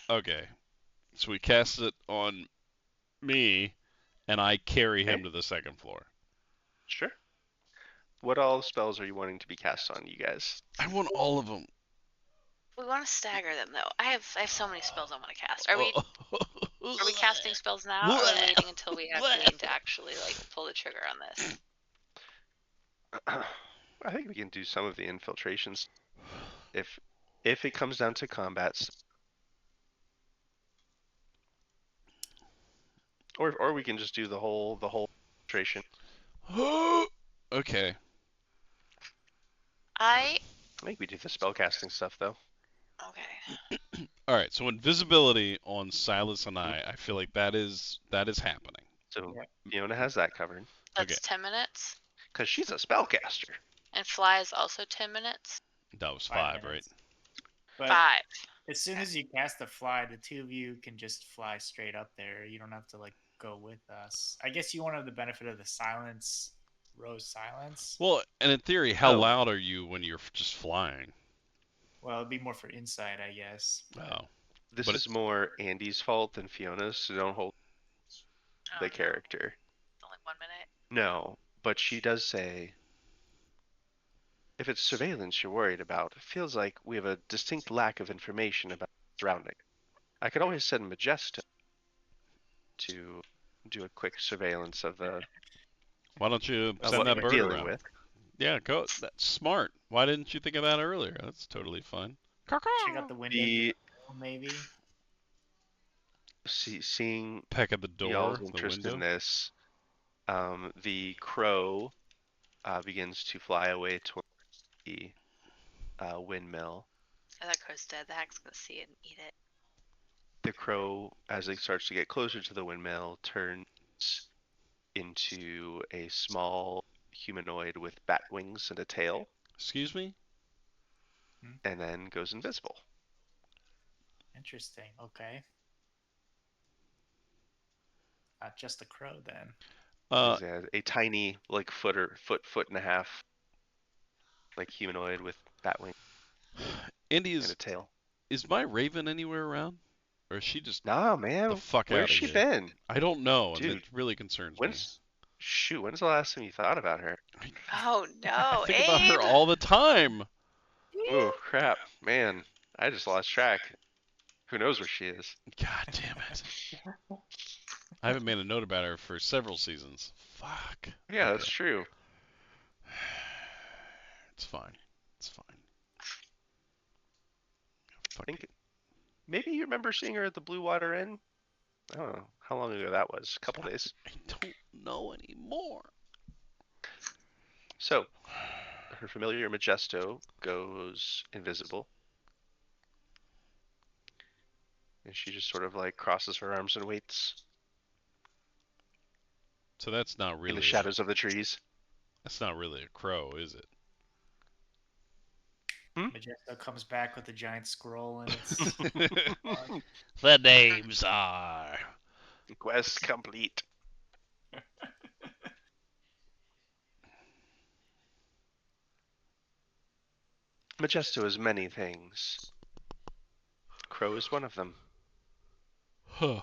Okay. So we cast it on me, and I carry him Okay. to the second floor. Sure. What all spells are you wanting to be cast on, you guys? I want all of them. We want to stagger them though. I have so many spells I want to cast. Are we casting spells now, or are we waiting until we have Dwayne to actually like pull the trigger on this? I think we can do some of the infiltrations if it comes down to combats. Or we can just do the whole infiltration. Okay. I think we do the spellcasting stuff though. okay. All right. So invisibility on Silas and I feel like that is happening. So Yeah. Fiona has that covered That's Okay. 10 minutes. because she's a spellcaster. And Fly is also 10 minutes. That was 5 5, right? minutes. But 5. as soon as you cast the fly, the two of you can just fly straight up there. You don't have to like go with us. I guess you won't have the benefit of the silence, Rose silence. Well, and in theory, how Oh. loud are you when you're just flying? Well, it'd be more for insight, I guess. Oh. This But is more Andy's fault than Fiona's, so don't hold Oh, the no. character. Only 1 minute. No, but she does say, if it's surveillance you're worried about, it feels like we have a distinct lack of information about the surrounding. I could always send Majesto to do a quick surveillance of Why don't you of send what that we're bird dealing around? with. Yeah, go. That's smart. Why didn't you think of that earlier? That's totally fine. Check out the window, maybe. Seeing Peck at the door, y'all's the interest window. in this, the crow begins to fly away toward the windmill. That crow's dead. The hack's gonna see it and eat it. The crow, as it starts to get closer to the windmill, turns into a small humanoid with bat wings and a tail, Excuse me? and then goes invisible. Interesting. Okay. Not just a crow then. Uh, He's a tiny, like foot and a half, like humanoid with bat wing Andy, and a tail. is my Raven anywhere around, or is she just Nah, the man, fuck where's out of she here? been, I don't know, and it dude? really concerns me. When's the last time you thought about her? Oh I no, think about her Abe! all the time. Oh crap, man, I just lost track. Who knows where she is? God damn it! I haven't made a note about her for several seasons. Fuck. Yeah, Okay. that's true. It's fine. It's fine. I Fuck think it. maybe you remember seeing her at the Blue Water Inn. I don't know how long ago that was. A couple days. I don't know anymore. So, her familiar Majesto goes invisible, and she just sort of like crosses her arms and waits So that's not in the really shadows of the trees. that's not really a crow, is it? Majesto comes back with a giant scroll in its. The names are. Quest complete. Majesto is many things. Crow is one of them. Huh.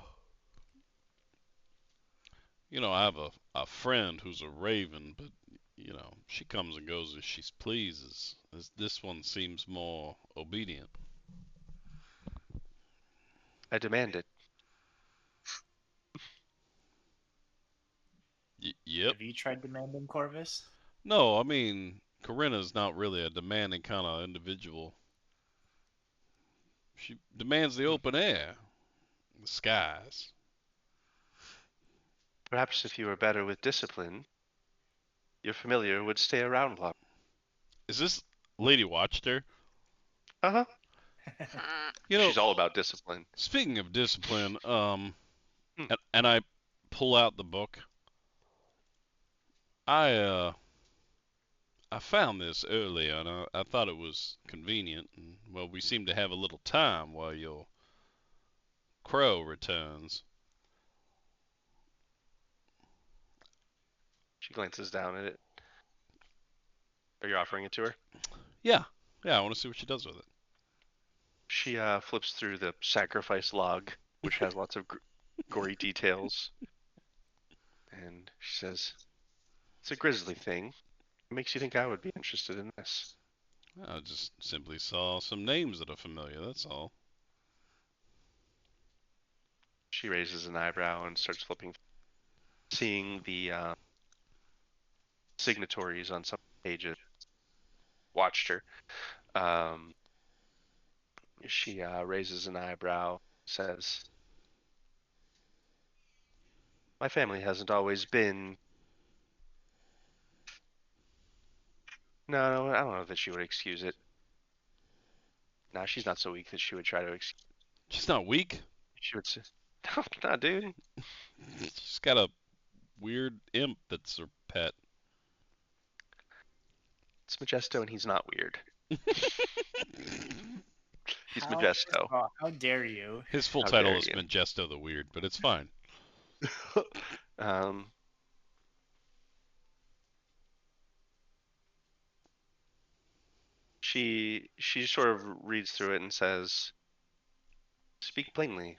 You know, I have a friend who's a raven, but she comes and goes as she pleases. This one seems more obedient. I demand it. Yep. Have you tried demanding Corvus? No, I mean, Corinna's not really a demanding kind of individual. She demands the open air, the skies. Perhaps if you were better with discipline, your familiar would stay around longer. Is this Lady Watchter? Uh-huh. Hmm. You know, She's all about discipline. speaking of discipline, Hmm. and I pull out the book. I found this earlier, and I thought it was convenient. And, well, we seem to have a little time while your crow returns. She glances down at it. Are you offering it to her? Yeah, I want to see what she does with it. She flips through the sacrifice log, which has lots of gory details, and she says, "It's a grisly thing. What makes you think I would be interested in this?" I just simply saw some names that are familiar. That's all. She raises an eyebrow and starts flipping, seeing the signatories on some pages. Watched her. Um, she raises an eyebrow, says, "My family hasn't always been." No, I don't know that she would excuse it. No, she's not so weak that she would try to excuse. She's not weak. She would say, "No, nah, dude. She's got a weird imp that's her pet. It's Majesto, and he's not weird. He's How, Majesto. how dare you? His full How title dare is you?" Majesto the Weird, but it's fine. um, she sort of reads through it and says, "Speak plainly.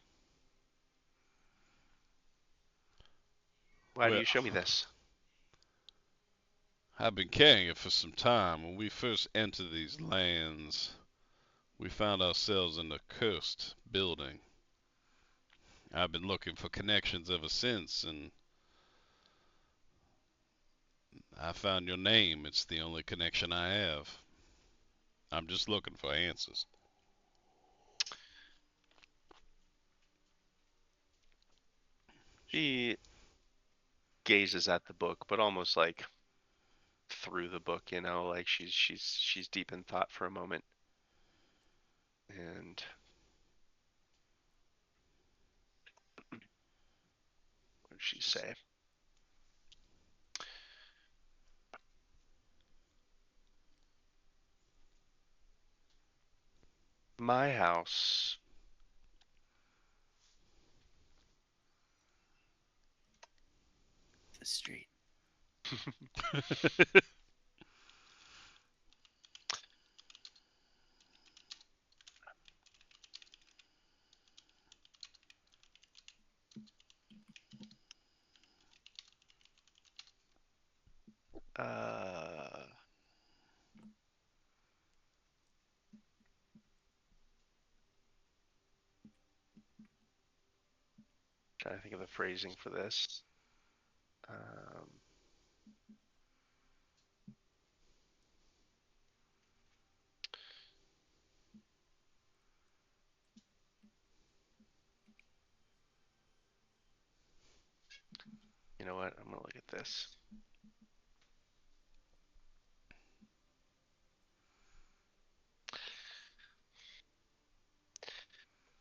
Why do Well, you show me this?" I've been carrying it for some time. When we first entered these lands, we found ourselves in a cursed building. I've been looking for connections ever since, and I found your name. It's the only connection I have. I'm just looking for answers. She gazes at the book, but almost like through the book, like she's deep in thought for a moment. And what did she say? My house the street. Uh, Trying to think of the phrasing for this. You know what? I'm gonna look at this.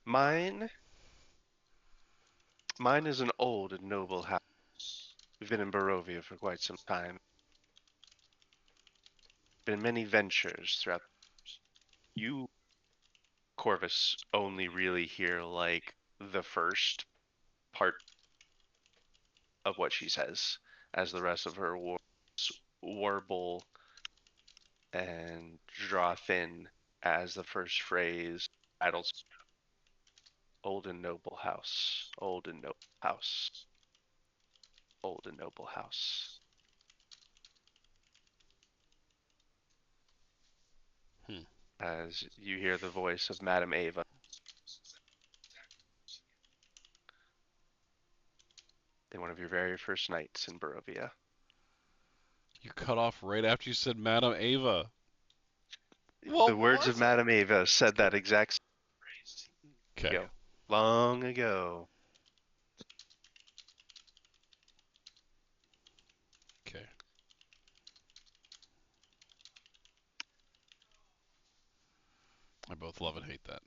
Mine is an old and noble house. We've been in Barovia for quite some time. Been many ventures throughout. You, Corvus, only really hear like the first part of what she says, as the rest of her words warble and draw thin as the first phrase rattles. Old and noble house, old and noble house, old and noble house. As you hear the voice of Madame Ava. In one of your very first nights in Barovia. You cut off right after you said Madame Ava. The words of Madame Ava said that exact phrase. Okay. Long ago. Okay. I both love and hate that.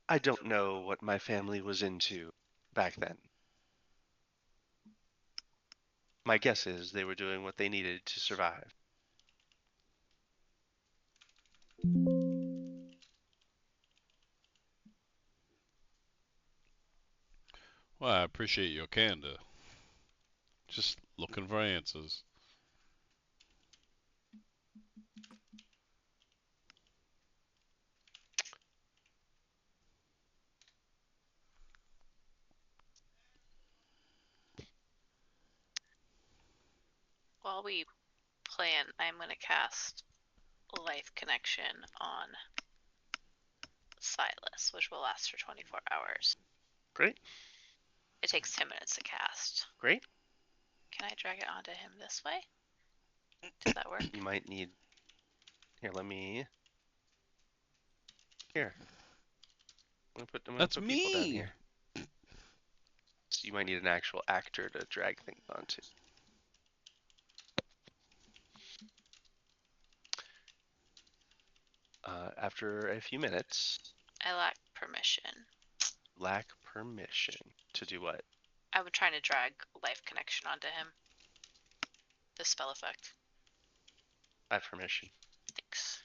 I don't know what my family was into back then. My guess is they were doing what they needed to survive. Well, I appreciate your candor. Just looking for answers. While we plan, I'm going to cast Life Connection on Silas, which will last for 24 hours. Great. It takes 10 minutes to cast. Great. Can I drag it onto him this way? Does that work? You might need... Here, let me... Here. I'm gonna put people down here. So you might need an actual actor to drag things onto. After a few minutes... I lack permission. Lack permission. To do what? I was trying to drag Life Connection onto him. The spell effect. I have permission. Thanks.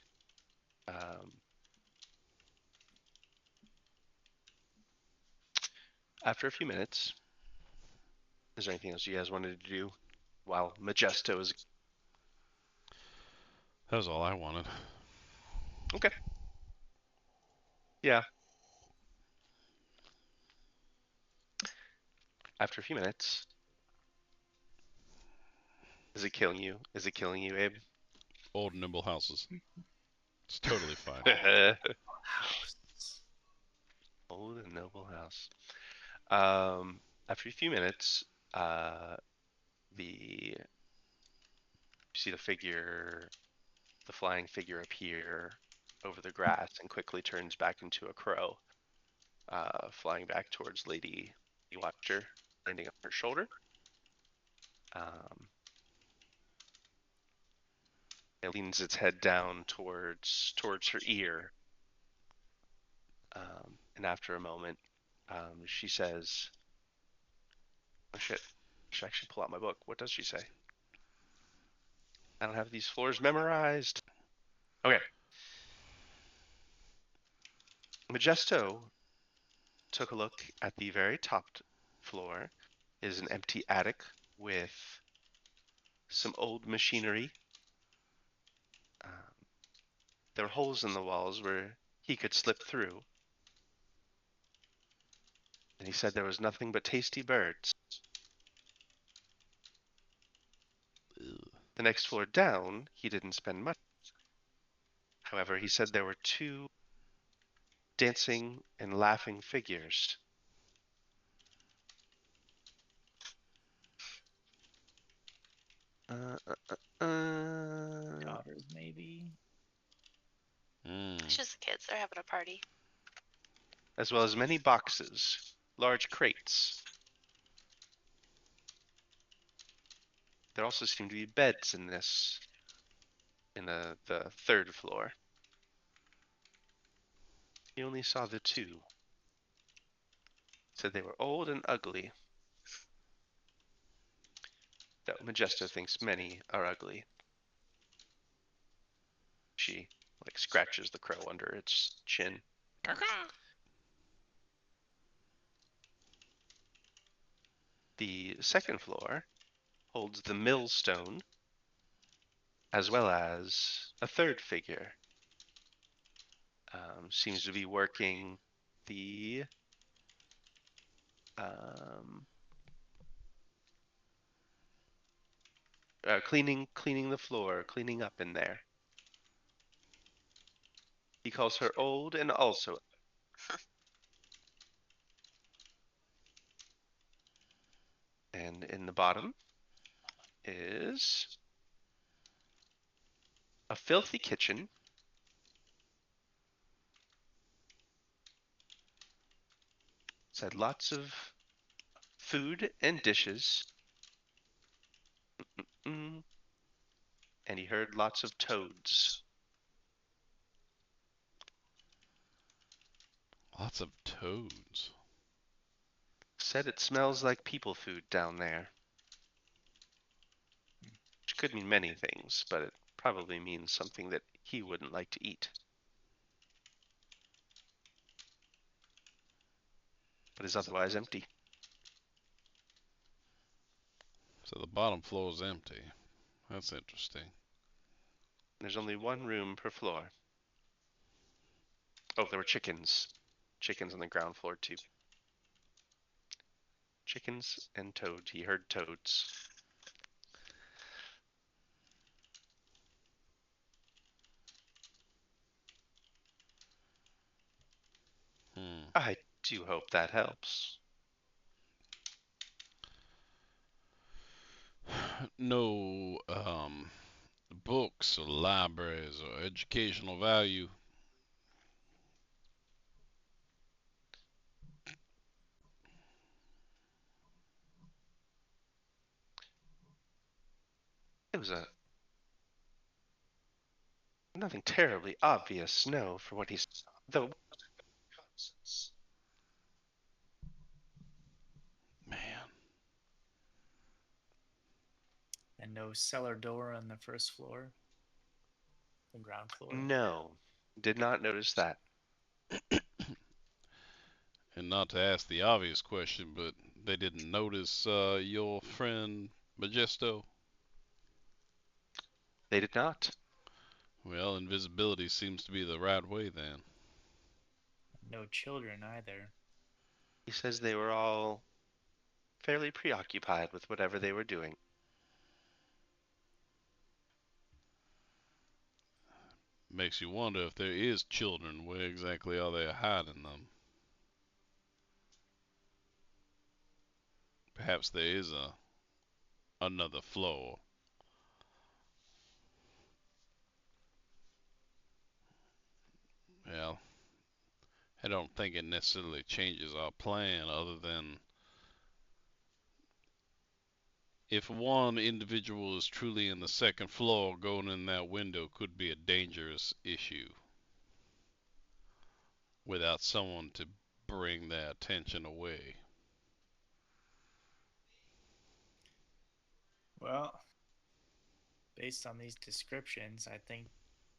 After a few minutes, is there anything else you guys wanted to do while Majesto is... That was all I wanted. Okay. Yeah. After a few minutes... Is it killing you? Is it killing you, Abe? Old nimble houses. It's totally fine. Old and noble house. After a few minutes, you see the figure, the flying figure appear over the grass and quickly turns back into a crow, flying back towards Lady Watcher, landing on her shoulder. It leans its head down towards her ear, and after a moment, she says, "Oh shit! I should actually pull out my book. What does she say?" I don't have these floors memorized. Okay. Majesto took a look at the very top floor. It is an empty attic with some old machinery. There were holes in the walls where he could slip through. And he said there was nothing but tasty birds. The next floor down, he didn't spend much. However, he said there were two dancing and laughing figures. Daughters, maybe. It's just the kids. They're having a party. As well as many boxes, large crates. There also seem to be beds in the third floor. He only saw the two. Said they were old and ugly. Though Majesto thinks many are ugly. She scratches the crow under its chin. The second floor holds the millstone, as well as a third figure. Seems to be working the cleaning the floor, cleaning up in there. He calls her old and also. And in the bottom is a filthy kitchen. Said lots of food and dishes. And he heard lots of toads. Lots of toads. Said it smells like people food down there. Which could mean many things, but it probably means something that he wouldn't like to eat. But is otherwise empty. So the bottom floor is empty. That's interesting. There's only one room per floor. Oh, there were chickens. Chickens on the ground floor, too. Chickens and toads. He heard toads. I do hope that helps. No books or libraries or educational value. It was nothing terribly obvious, no, for what he saw. Though, Man. And no cellar door on the first floor. The ground floor. no, did not notice that. And not to ask the obvious question, but they didn't notice your friend Majesto? They did not. Well, invisibility seems to be the right way then. No children either. He says they were all fairly preoccupied with whatever they were doing. Makes you wonder if there is children, where exactly are they hiding them? Perhaps there is another floor. Well, I don't think it necessarily changes our plan other than if one individual is truly in the second floor, going in that window could be a dangerous issue without someone to bring their attention away. Well, based on these descriptions, I think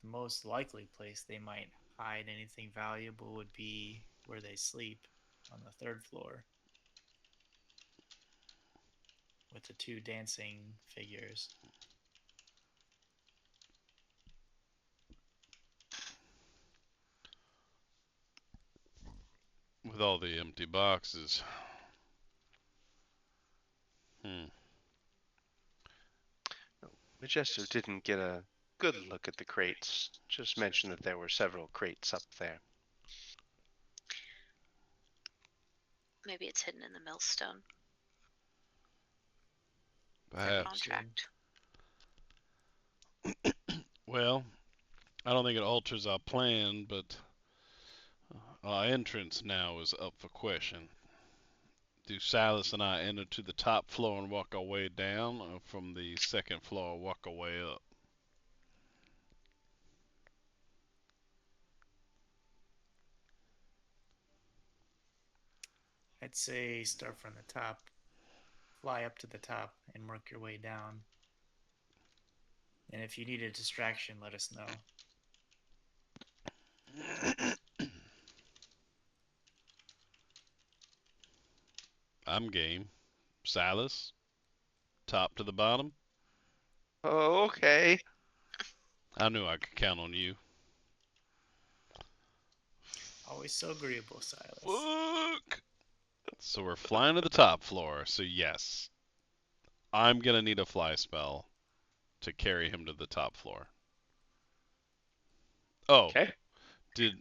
the most likely place they might hide anything valuable would be where they sleep on the 3rd floor with the 2 dancing figures. With all the empty boxes. Majesto didn't get a good look at the crates. Just mentioned that there were several crates up there. Maybe it's hidden in the millstone. Their Perhaps. contract. Well, I don't think it alters our plan, but our entrance now is up for question. Do Silas and I enter to the top floor and walk our way down, or from the 2nd floor walk our way up? I'd say start from the top, fly up to the top, and work your way down. And if you need a distraction, let us know. I'm game. Silas, top to the bottom. Oh, okay. I knew I could count on you. Always so agreeable, Silas. Fuck. So we're flying to the top floor. So yes, I'm gonna need a fly spell to carry him to the top floor. Oh, Okay.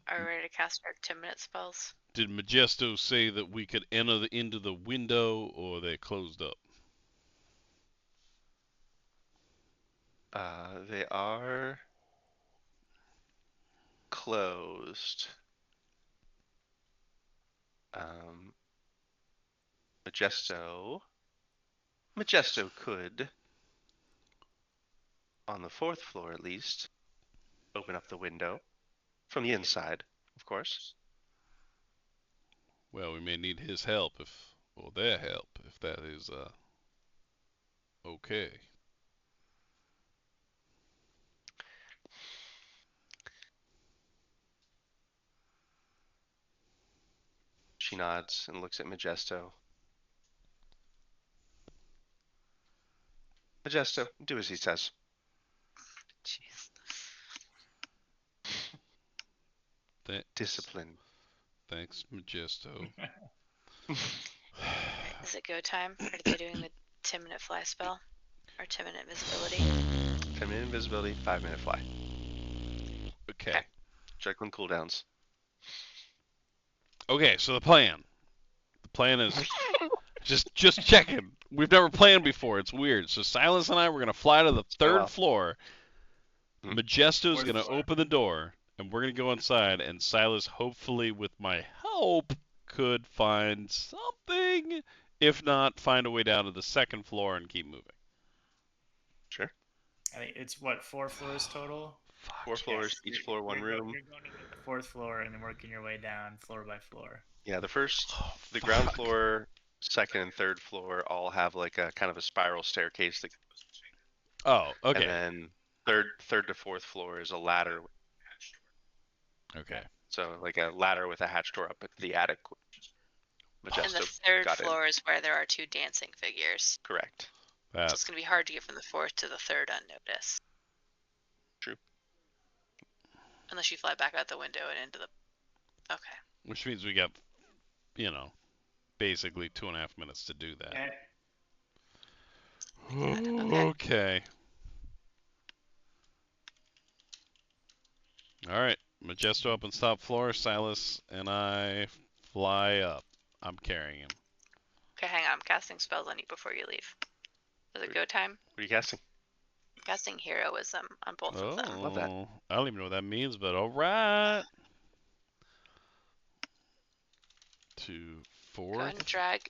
Are we ready to cast our 10-minute spells? Did Majesto say that we could enter into the window, or they closed up? They are closed. Majesto could, on the 4th floor at least, open up the window from the inside, of course. Well, we may need his help or their help, if that is okay. She nods and looks at Majesto. Majesto, do as he says. Jeez. Discipline. Thanks, Majesto. Is it go time? Are they doing the 10-minute fly spell? Or 10-minute visibility? 10-minute invisibility, 5-minute fly. Okay. Juggling cooldowns. Okay, so the plan. The plan is just checking. We've never planned before. It's weird. So Silas and I were gonna fly to the 3rd floor. Majesto's gonna open the door, and we're gonna go inside. And Silas, hopefully with my help, could find something. If not, find a way down to the 2nd floor and keep moving. Sure. I think it's what, 4 floors total? 4 floors, each floor 1 room. You're going to the 4th floor and then working your way down floor by floor. Yeah, the ground floor, 2nd and 3rd floor all have like a kind of a spiral staircase. Oh, okay. And then 3rd to 4th floor is a ladder. Okay. So like a ladder with a hatch door up at the attic. And the 3rd floor is where there are 2 dancing figures. Correct. So it's going to be hard to get from the 4th to the 3rd unnoticed. True. Unless you fly back out the window and into the... Okay. Which means we got, basically 2.5 minutes to do that. Okay. Alright. Majesto up on top floor. Silas and I fly up. I'm carrying him. Okay, hang on. I'm casting spells on you before you leave. Is it go time? What are you casting? I'm casting heroism on both of them. Love that. I don't even know what that means, but alright. To 4th. Go ahead and drag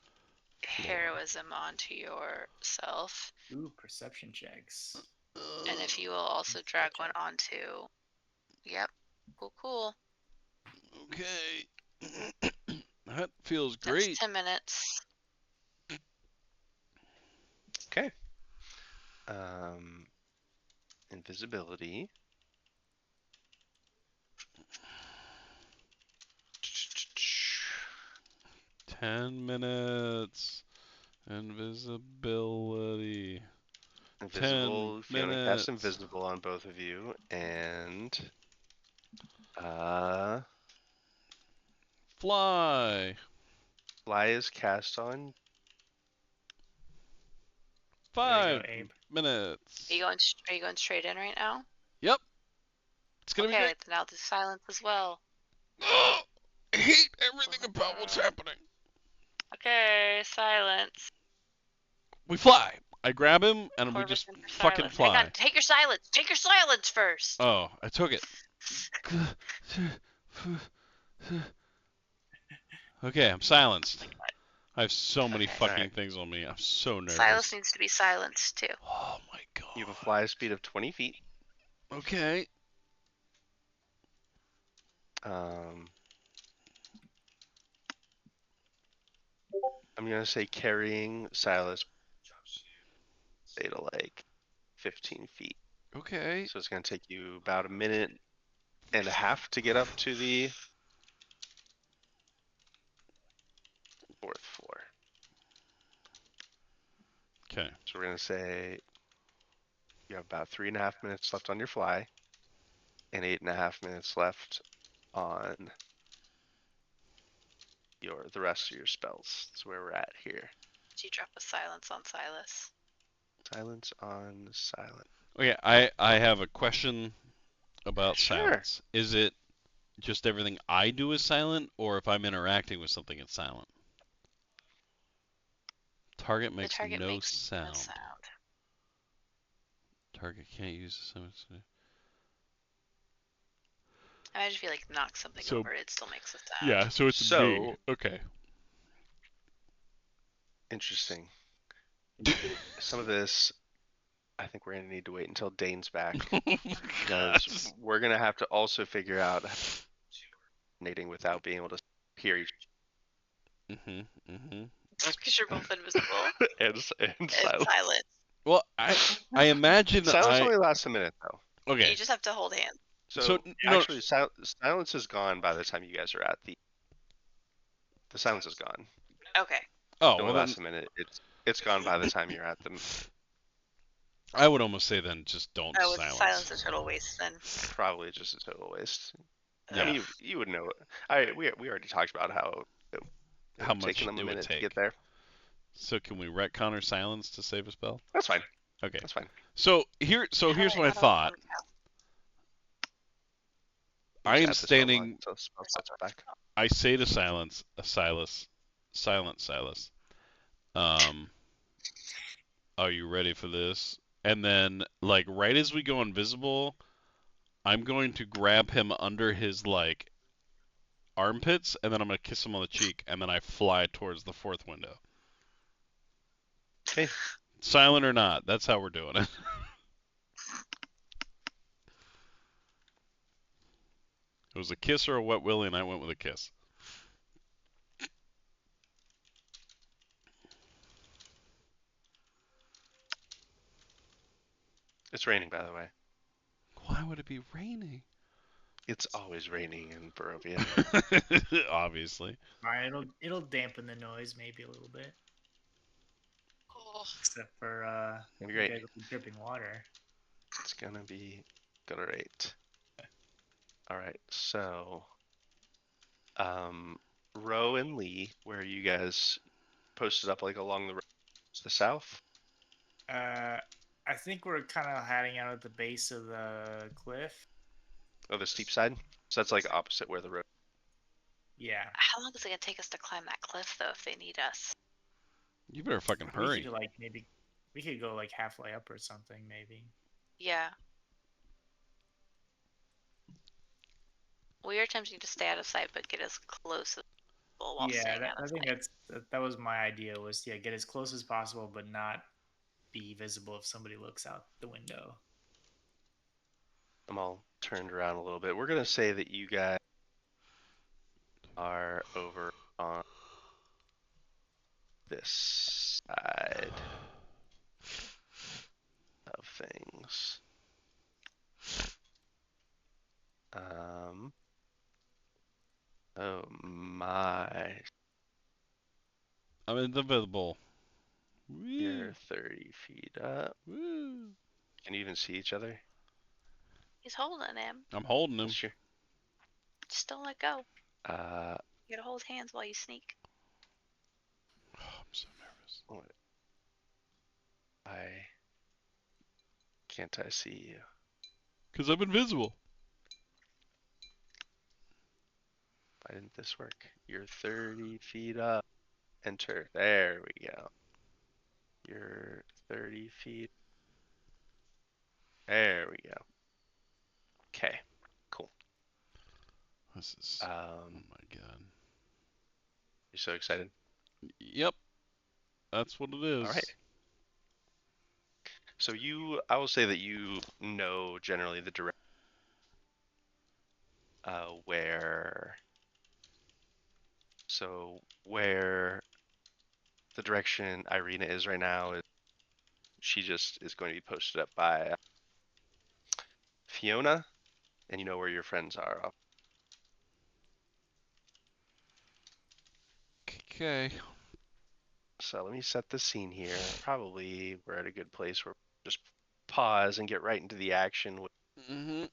heroism onto yourself. Ooh, perception checks. And if you will also drag one onto... Yep. Cool. Okay. That feels great. That's 10 minutes. Okay. invisibility. 10 minutes. Invisibility. Invisible, 10 Fiona casts minutes. invisible on both of you, and Fly. fly is cast on. There you go, 5 Abe. minutes. Are you going straight in right now? Yep. It's gonna be Okay, great. then I'll do silence as well. I hate everything about what's happening. Okay, silence. We fly. I grab him and we just Corvus in for fucking silence. Hang fly. on, take your silence. Take your silence first. Oh, I took it. Okay, I'm silenced. I have so many Okay. fucking Alright. things on me. I'm so nervous. Silas needs to be silenced too. Oh my god. You have a fly speed of 20 feet. Okay. I'm gonna say carrying Silas say to like 15 feet. Okay. So it's gonna take you about a minute and a half to get up to the 4th floor. Okay. So we're gonna say you have about 3.5 minutes left on your fly, and 8.5 minutes left on the rest of your spells. That's where we're at here. Do you drop a silence on Silas? Silence on silent. Okay, I have a question about Sure. silence. Is it just everything I do is silent, or if I'm interacting with something, it's silent? Target makes the target no makes sound. no sound. Target can't use the sound. Imagine if you like knock something So- over, it still makes a sound. Yeah, so it's So- me. Okay. Interesting. Some of this, I think we're gonna need to wait until Dane's back because we're gonna have to also figure out coordinating without being able to hear each Because you're both invisible and and silence. silent. Well, I imagine Silence I only lasts a minute though. okay. You just have to hold hands. So, no, actually, silence is gone by the time you guys are at the silence is gone. Okay. Oh It only well, then lasts a minute. It's gone by the time you're at them. I would almost say then just don't Oh, it's silence. silence a total waste then. Probably just a total waste. Yeah. I mean, you would know. We already talked about how it How would much taken them a it would minute to take. get there. So can we retcon our silence to save a spell? That's fine. Okay. That's fine. So here's what I thought. You I just am add the spell log standing. until spell slots are back. I say to Silas, silent Silas. Are you ready for this? And then, like, right as we go invisible, I'm going to grab him under his like armpits, and then I'm gonna kiss him on the cheek, and then I fly towards the 4th window. Okay. Silent or not, that's how we're doing it. It was a kiss or a wet willy, and I went with a kiss. It's raining, by the way. Why would it be raining? It's always raining in Barovia. Obviously. Alright, it'll dampen the noise maybe a little bit. Oh. Except for That'd be you great. guys with dripping water. It's gonna be great. All right, so, Ro and Lee, where are you guys posted up, like along the road to the south? I think we're kind of hiding out at the base of the cliff. Oh, the steep side. So that's like opposite where the road. Yeah. How long is it gonna take us to climb that cliff though if they need us? You better fucking We hurry. could like maybe we could go like halfway up or something maybe. Yeah. We are attempting to stay out of sight but get as close as possible while Yeah, staying out I of think sight. that was my idea was get as close as possible but not be visible if somebody looks out the window. I'm all turned around a little bit. We're gonna say that you guys are over on this side of things. Oh my. I'm invisible. Woo. You're 30 feet up. Woo. Can you even see each other? He's holding him. I'm holding him. Sure. Just don't let go. Uh, You gotta hold hands while you sneak. Oh, I'm so nervous. what? Why can't I see you? Because I'm invisible. Why didn't this work? You're 30 feet up. Enter. There we go. You're 30 feet. There we go. Okay. Cool. This is. Oh Um, my god. you're so excited. Yep. That's what it is. All right. So I will say that you know generally the direct, where, where the direction Irina is right now is she just is going to be posted up by Fiona, and you know where your friends are. Okay. So let me set the scene here. Probably we're at a good place where we just pause and get right into the action with Mm-hmm.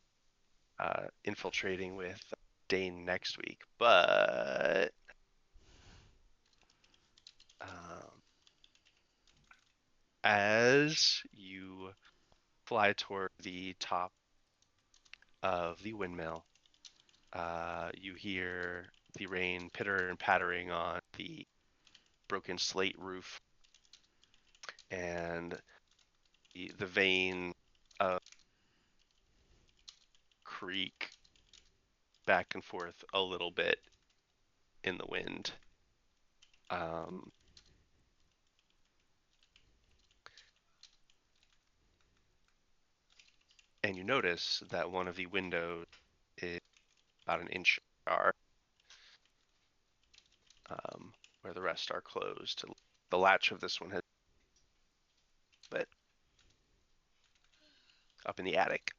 infiltrating with Dane next week. But um, as you fly toward the top of the windmill, you hear the rain pitter and pattering on the broken slate roof, and the vein of creak back and forth a little bit in the wind. Um, and you notice that one of the windows is about an inch ajar, where the rest are closed. The latch of this one has, but up in the attic.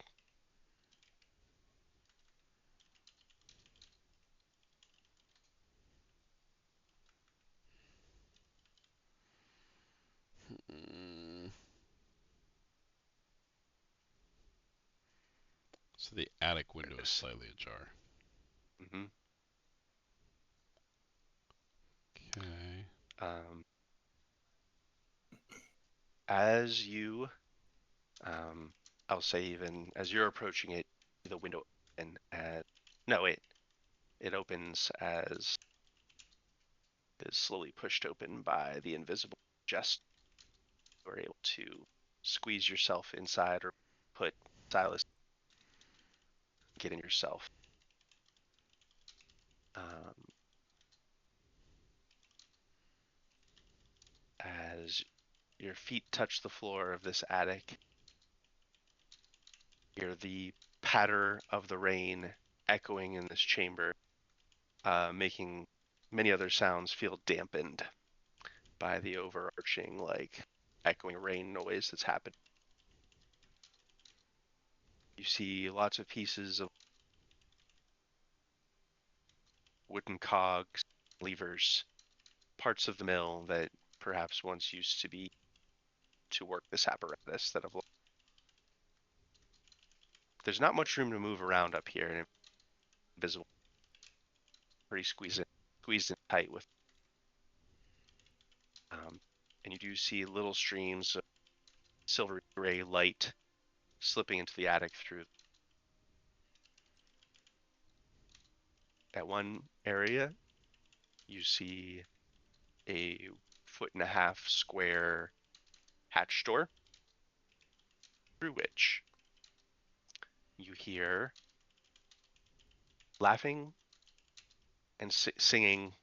Mm. So the attic window is slightly ajar. Mm-hmm. Okay. Um, as you, I'll say even as you're approaching it, the window open as no, it opens as is slowly pushed open by the invisible just you are able to squeeze yourself inside or put Silas get in yourself. Um, as your feet touch the floor of this attic, hear the patter of the rain echoing in this chamber, making many other sounds feel dampened by the overarching, like, echoing rain noise that's happening. You see lots of pieces of wooden cogs, levers, parts of the mill that perhaps once used to be to work this apparatus that have. There's not much room to move around up here, and invisible, pretty squeezed in tight with. And you do see little streams of silvery gray light slipping into the attic through. At one area, you see a 1.5 foot square hatch door, through which you hear laughing and singing,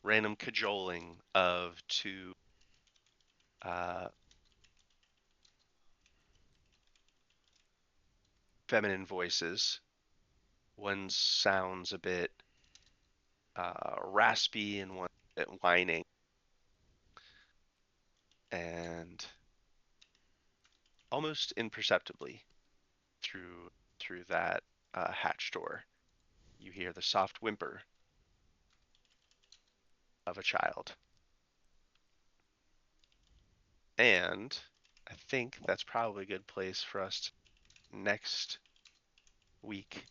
random cajoling of two uh, feminine voices. One sounds a bit raspy and one a bit whining. And almost imperceptibly, through that hatch door, you hear the soft whimper of a child. And I think that's probably a good place for us to next week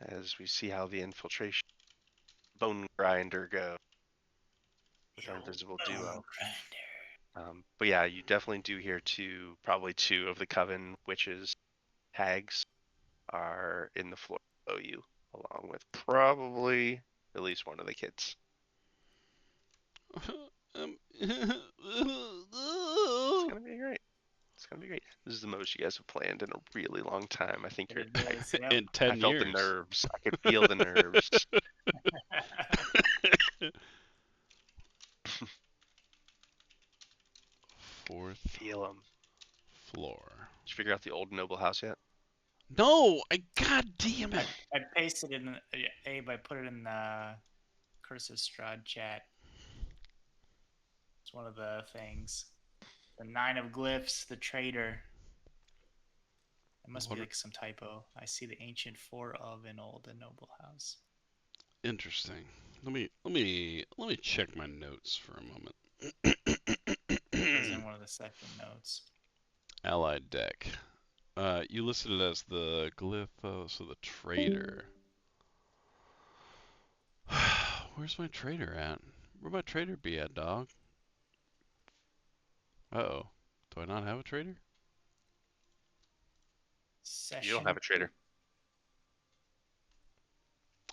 as we see how the infiltration bone grinder go with our invisible duo. But yeah, you definitely do hear probably two of the coven witches, hags, are in the floor below you, along with probably at least one of the kids. It's gonna be great. It's gonna be great. This is the most you guys have planned in a really long time. I think It is, yep. In I 10 felt years. the nerves. I could feel the nerves. Fourth Feel them. floor. Did you figure out the old noble house yet? No! God damn it! I pasted it in Abe. I put it in the Curses Strahd chat. It's one of the things. The 9 of Glyphs, the traitor. It must be like some typo. I see the ancient 4 of an old and noble house. Interesting. Let me check my notes for a moment. It was in one of the second notes. Allied deck. You listed it as the glyph, so the traitor. Where's my traitor at? Where'd my traitor be at, dog? Uh-oh. Do I not have a traitor? You don't have a traitor.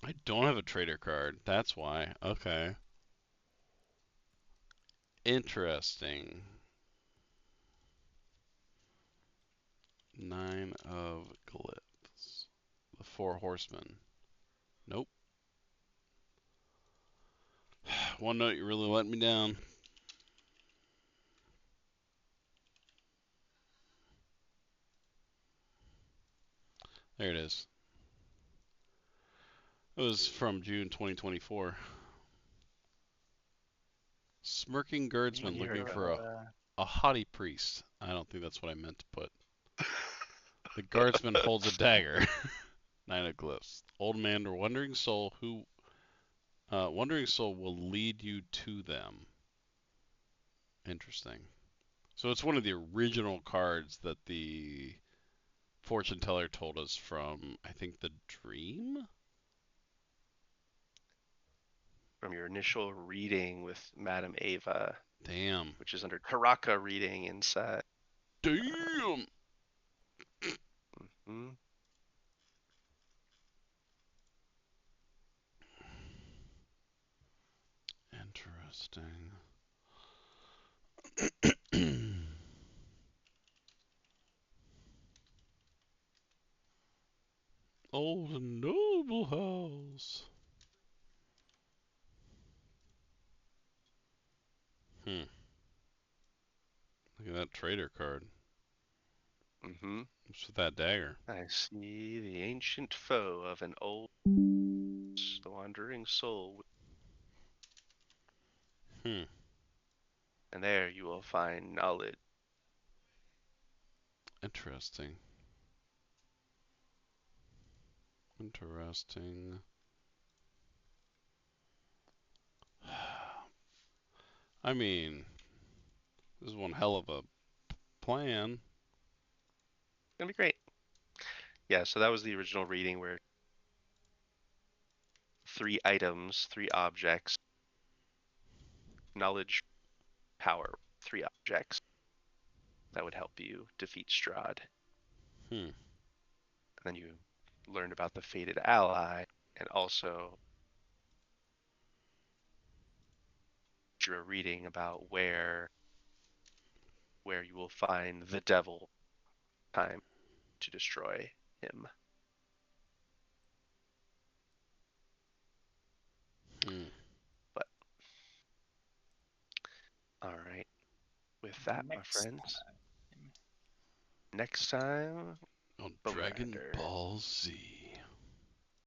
I don't have a traitor card. That's why. Okay. Interesting. 9 of glyphs. The 4 horsemen. Nope. One note, you really let me down. There it is. It was from June 2024. Smirking guardsman looking for a haughty priest. I don't think that's what I meant to put. The guardsman holds a dagger. 9 of glyphs. Old man or wandering soul wandering soul will lead you to them. Interesting. So it's one of the original cards that the fortune teller told us from, I think, the dream? From your initial reading with Madame Ava. Damn. Which is under Taraka reading inside. Damn! Mm-hmm. Interesting. Old and noble house. Look at that traitor card. Mm-hmm. What's with that dagger? I see the ancient foe of an old, the wandering soul. And there you will find knowledge. Interesting. Interesting. I mean, this is one hell of a plan. It's gonna be great. Yeah, so that was the original reading where 3 items, 3 objects, knowledge, power, 3 objects that would help you defeat Strahd. And then you learned about the fated ally and also drew a reading about where you will find the devil time to destroy him. But all right, with that, my friends, next time on Bone Dragon Grinder. Ball Z.